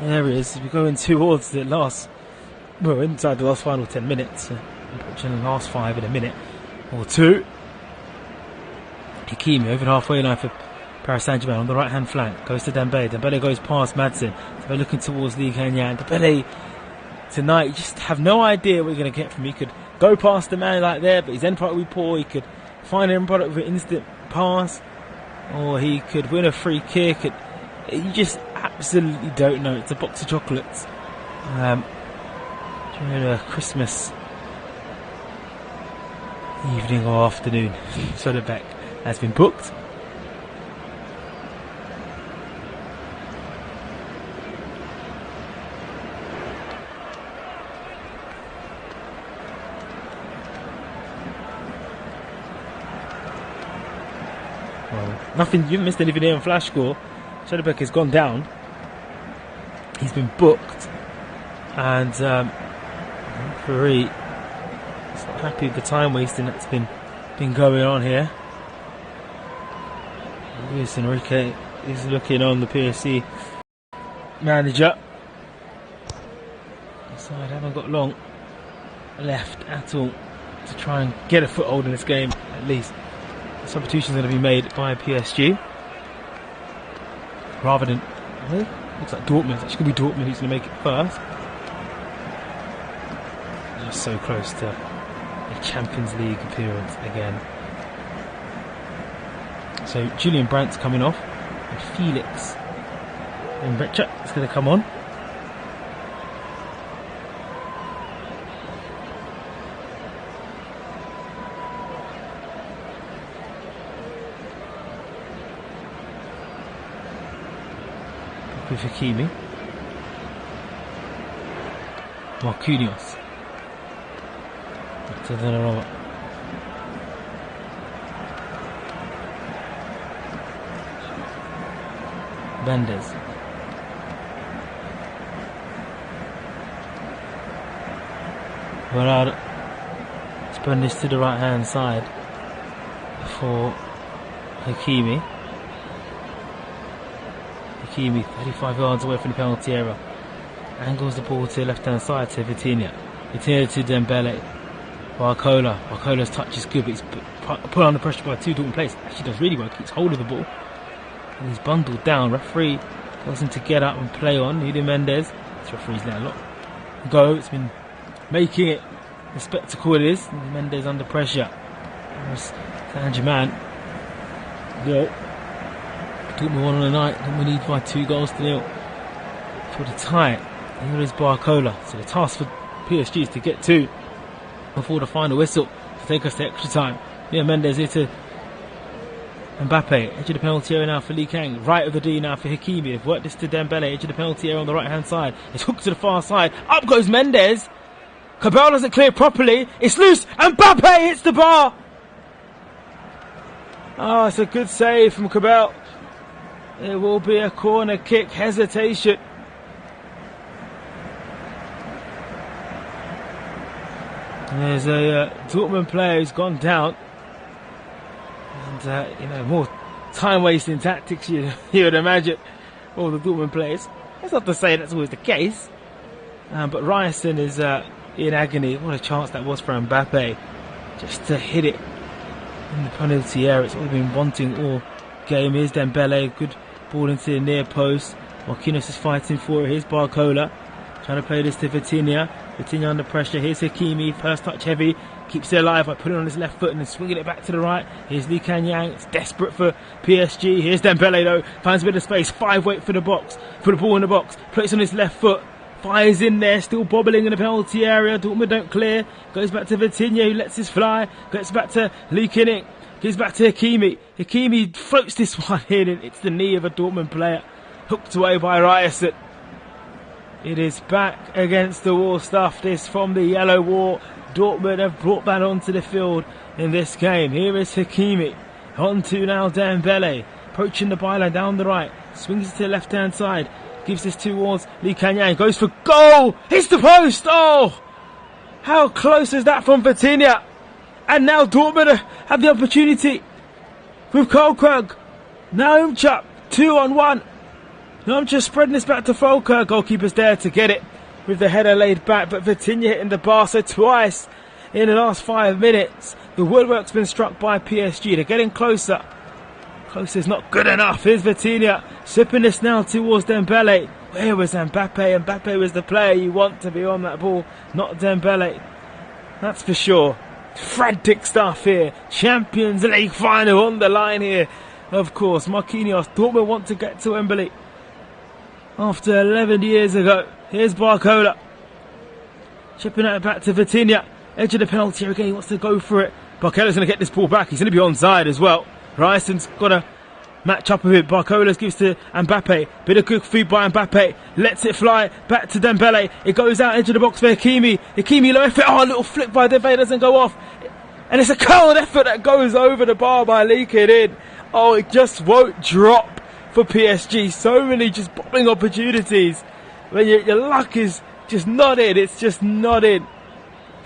areas as we go in towards the last, well, inside the last final 10 minutes. Approaching the last 5 in a minute or two. Hakimi over the halfway line for Paris Saint-Germain on the right hand flank. Goes to Dembele. Dembele goes past Madsen. They're looking towards Lee Kenya. Dembele tonight, you just have no idea what you're going to get from him. He could go past the man like there, but his end product will be poor. He could find an end product with an instant pass, or he could win a free kick. You just absolutely don't know. It's a box of chocolates. During a Christmas evening or afternoon, Söderberg has been booked. Well, nothing. You haven't missed anything here on Flash Score. Söderberg has gone down. He's been booked, and referee is not happy with the time wasting that's been going on here. Luis Enrique is looking on the PSG manager. The side haven't got long left at all to try and get a foothold in this game. At least substitutions are going to be made by PSG rather than, well, looks like Dortmund. It's actually going to be Dortmund who's going to make it first. Just so close to a Champions League appearance again. So Julian Brandt's coming off, and Felix and Brecha is going to come on. With Hakimi, Marquinhos, to Donnarumma, Mendes, Varane, spun this to the right hand side for Hakimi. Hakimi, 35 yards away from the penalty area. Angles the ball to the left hand side to Vitinha. Vitinha to Dembele. Barcola's touch is good, but he's put under pressure by two Dortmund players. Actually does really well, keeps hold of the ball. And he's bundled down. Referee tells him to get up and play on. Nuno Mendes. This referee's let a lot go. It's been making it the spectacle it is. Mendes under pressure. Paris Saint-Germain. Dortmund won on the night. Dortmund lead by 2-0 for the tie. And here is Barcola. So the task for PSG is to get two before the final whistle to take us to extra time. Yeah, Mendes here to Mbappe. Edge of the penalty area now for Lee Kang. Right of the D now for Hakimi. They've worked this to Dembele. Edge of the penalty area on the right hand side. It's hooked to the far side. Up goes Mendes. Cabral doesn't clear properly. It's loose. Mbappe hits the bar. Oh, it's a good save from Cabral. It will be a corner kick. Hesitation. And there's a Dortmund player who's gone down. And, more time-wasting tactics you would imagine. All the Dortmund players. That's not to say that's always the case. But Ryerson is in agony. What a chance that was for Mbappe. Just to hit it in the penalty area. It's all been wanting all game. Here's Dembele. Good ball into the near post. Marquinhos is fighting for it. Here's Barcola. Trying to play this to Vitinha. Vitinha under pressure. Here's Hakimi. First touch heavy. Keeps it alive by putting it on his left foot and then swinging it back to the right. Here's Lee Kanyang. It's desperate for PSG. Here's Dembele though. Finds a bit of space. 5 wait for the box. For the ball in the box. Plays on his left foot. Fires in there. Still bobbling in the penalty area. Dortmund don't clear. Goes back to Vitinha who lets his fly. Gets back to Lee Kinnick. Gives back to Hakimi. Hakimi floats this one in and it's the knee of a Dortmund player. Hooked away by Ryerson. It is back against the wall stuff. This from the yellow wall. Dortmund have brought that onto the field in this game. Here is Hakimi. On to now Dembele. Approaching the byline down the right. Swings it to the left hand side. Gives this towards Lee Kanyang. Goes for goal. Hits the post. Oh! How close is that from Vitinha? And now Dortmund have the opportunity with Kolkrug. Now Umchuk. 2-on-1. Now I'm just spreading this back to Volker. Goalkeeper's there to get it with the header laid back, but Vitinha hitting the bar so twice in the last 5 minutes. The woodwork's been struck by PSG. They're getting closer. Closer's not good enough. Here's Vitinha sipping this now towards Dembele. Where was Mbappe? Mbappe was the player you want to be on that ball, not Dembele. That's for sure. Frantic stuff here. Champions League final on the line here. Of course, Marquinhos. Dortmund want to get to Wembley after 11 years ago. Here's Barcola. Chipping it back to Vitinha. Edge of the penalty again. He wants to go for it. Barcola's going to get this ball back. He's going to be onside as well. Ryerson's got to match up with it. Barcola gives to Mbappe. Bit of good feed by Mbappe. Lets it fly back to Dembele. It goes out into the box for Hakimi. Hakimi low effort. Oh, a little flick by Dembele. Doesn't go off. And it's a cold effort that goes over the bar by leaking in. Oh, it just won't drop for PSG. So many just bombing opportunities. When your luck is just not in. It's just not in.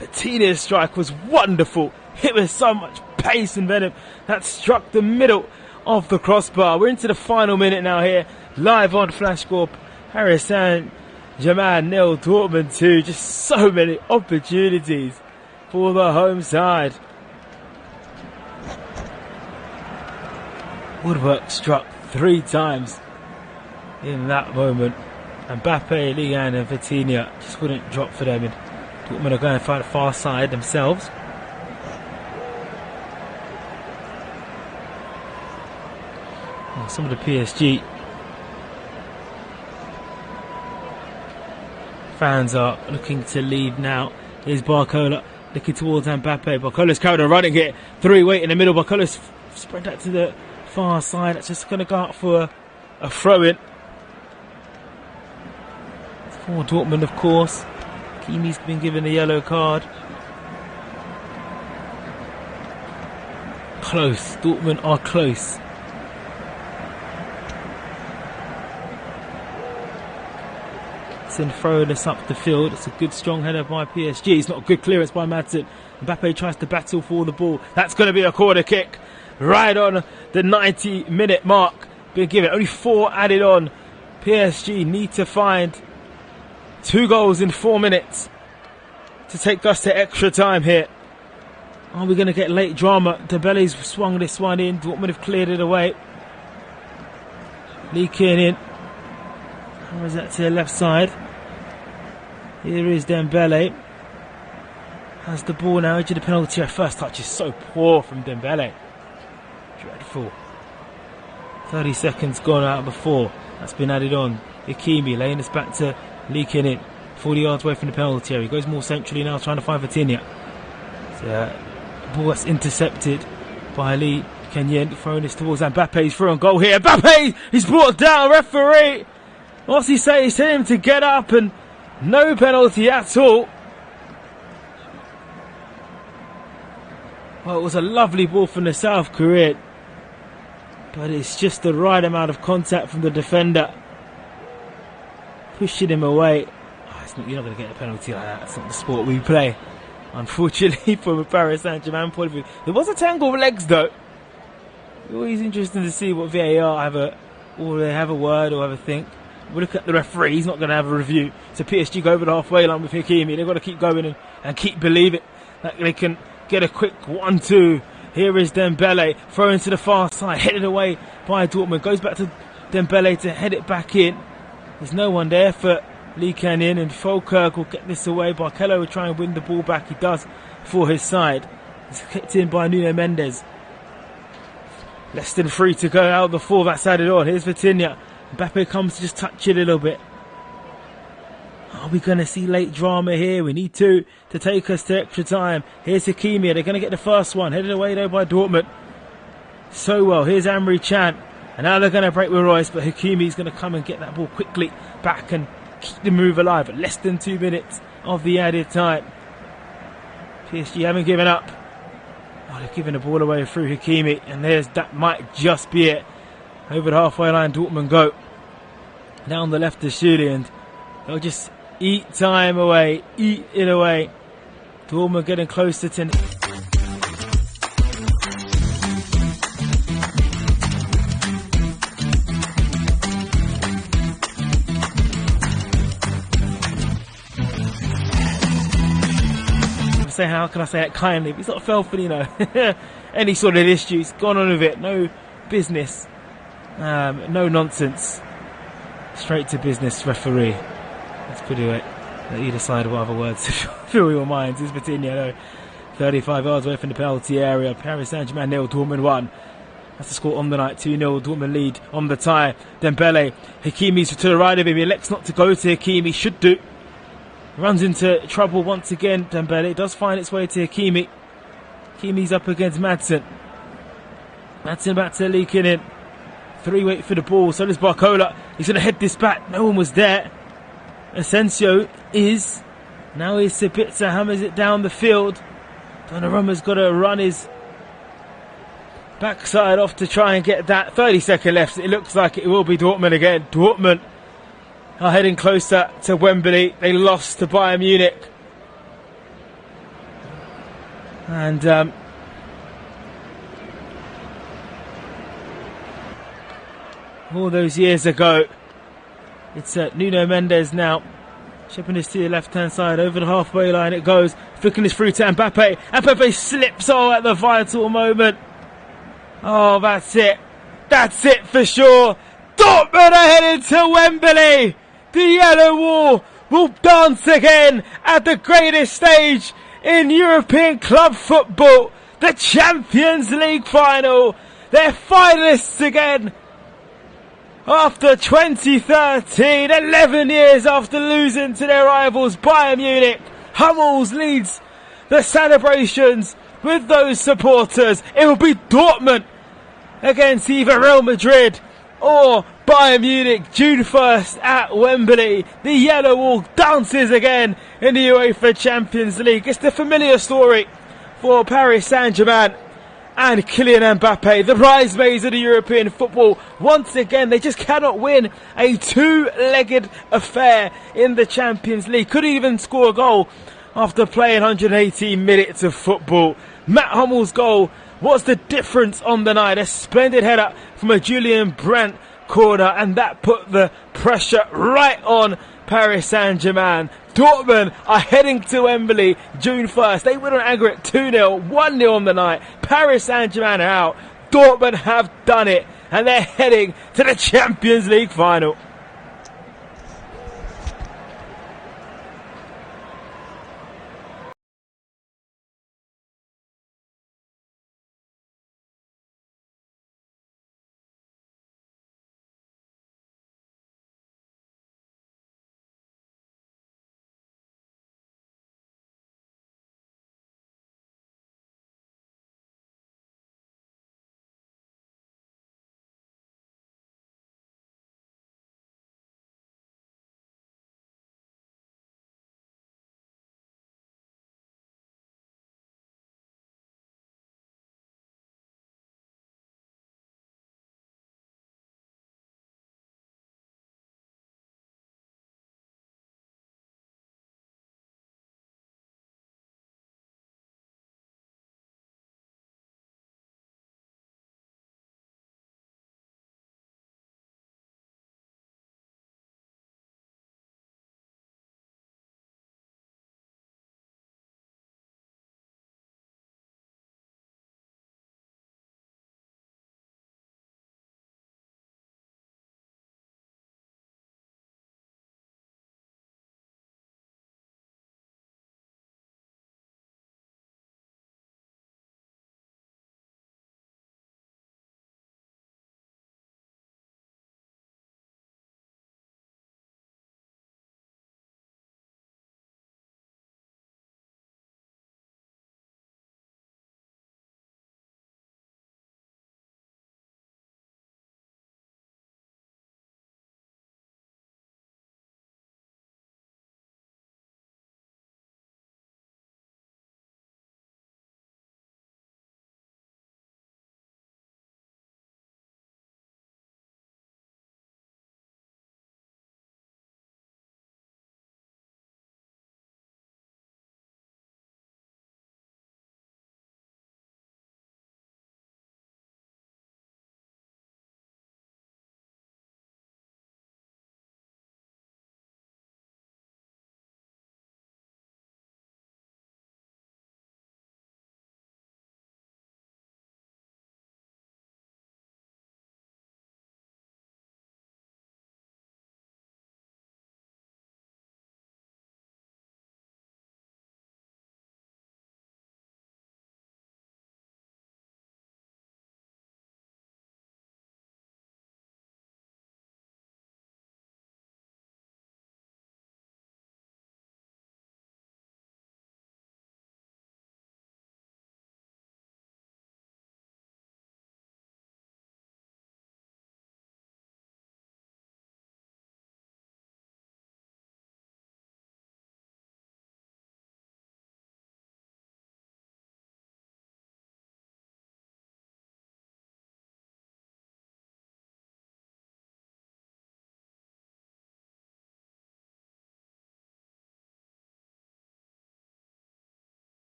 Vitinha's strike was wonderful. Hit with so much pace and venom. That struck the middle of the crossbar. We're into the final minute now here. Live on Flash Score. Paris Saint-Germain 0, Dortmund 2. Just so many opportunities for the home side. Woodwork struck 3 times in that moment. Mbappe, Lian and Vitinha just wouldn't drop for them. And Dortmund are going to fight the far side themselves. And some of the PSG fans are looking to leave now. Here's Barcola looking towards Mbappe. Barcola's carried on running it. 3 wait in the middle. Barcola's spread that to the far side. That's just going to go out for a throw-in. For Dortmund, of course. Hakimi's been given a yellow card. Close. Dortmund are close. Throwing this up the field. It's a good strong header by PSG. It's not a good clearance by Madsen. Mbappe tries to battle for the ball. That's going to be a corner kick. Right on the 90-minute mark. Being given only 4 added on. PSG need to find 2 goals in 4 minutes to take us to extra time here. Are we going to get late drama? Dembele's swung this one in. Dortmund have cleared it away. Leaking in. How is that to the left side? Here is Dembele. Has the ball now. Edge of the penalty. First touch is so poor from Dembele. Dreadful. 30 seconds gone out before. That's been added on. Hakimi laying this back to leaking in. 40 yards away from the penalty area. He goes more centrally now, trying to find Vitinha. So, ball that's intercepted by Lee Kenyan, throwing this towards Mbappe. He's through on goal here. Mbappe! He's brought down. Referee! What's he say? He's telling him to get up, and no penalty at all. Well, it was a lovely ball from the South Korean, but it's just the right amount of contact from the defender, pushing him away. You're not going to get a penalty like that. That's not the sport we play, unfortunately, from a Paris Saint-Germain point of view. There was a tangle of legs, though. Always interesting to see what VAR have a word or have a think. We look at the referee. He's not going to have a review. So PSG go over the halfway line with Hakimi. They've got to keep going and keep believing that they can get a quick 1-2. Here is Dembele throwing to the far side, headed away by Dortmund. Goes back to Dembele to head it back in. There's no one there for Lee Canyon, and Falkirk will get this away. Barcelona will try and win the ball back. He does for his side. It's kicked in by Nuno Mendes. Less than 3 to go out of the 4. That's added on. Here's Vitinha. Mbappe comes to just touch it a little bit. Are we going to see late drama here? We need to take us to extra time. Here's Hakimi. They're going to get the first one. Headed away though by Dortmund. So well. Here's Amri Chan. And now they're going to break with Royce, but Hakimi's going to come and get that ball quickly back and keep the move alive at less than 2 minutes of the added time. PSG haven't given up. Oh, they're giving the ball away through Hakimi, and that might just be it. Over the halfway line, Dortmund go down the left of Shuli, and they'll just eat time away, eat it away. Dortmund getting close to 10. How can I say it kindly? But he's not fell for, any sort of issues. Gone on with it. No business. No nonsense. Straight to business, referee. Let's put it at either side of what other words fill your minds. Is Vitinha, 35 yards away from the penalty area. Paris Saint-Germain 0, Dortmund 1. That's the score on the night. 2-0. Dortmund lead on the tie. Dembele. Hakimi's to the right of him. He elects not to go to Hakimi. Should do. Runs into trouble once again, Dembele. It does find its way to Hakimi. Hakimi's up against Madsen. Madsen back to leaking in. 3 wait for the ball. So does Barcola. He's going to head this back. No one was there. Asensio is. Now he's Sabitzer. Hammers it down the field. Donnarumma's got to run his backside off to try and get that. 30 seconds left. It looks like it will be Dortmund again. Dortmund are heading closer to Wembley. They lost to Bayern Munich. And all those years ago. It's Nuno Mendes now. Shipping this to the left-hand side. Over the halfway line it goes. Flicking this through to Mbappe. Mbappe slips at the vital moment. Oh, that's it. That's it for sure. Dortmund are headed to Wembley. The yellow wall will dance again at the greatest stage in European club football. The Champions League final. They're finalists again. After 2013, 11 years after losing to their rivals Bayern Munich, Hummels leads the celebrations with those supporters. It will be Dortmund against either Real Madrid or Bayern Munich, June 1st at Wembley. The yellow wall dances again in the UEFA Champions League. It's the familiar story for Paris Saint-Germain and Kylian Mbappe, the bridesmaids of the European football. Once again, they just cannot win a two-legged affair in the Champions League. Couldn't even score a goal after playing 118 minutes of football. Matt Hummels' goal was the difference on the night. A splendid header from a Julian Brandt corner, and that put the pressure right on Paris Saint-Germain. Dortmund are heading to Wembley June 1st. They win on aggregate 2-0, 1-0 on the night. Paris Saint-Germain are out. Dortmund have done it, and they're heading to the Champions League final.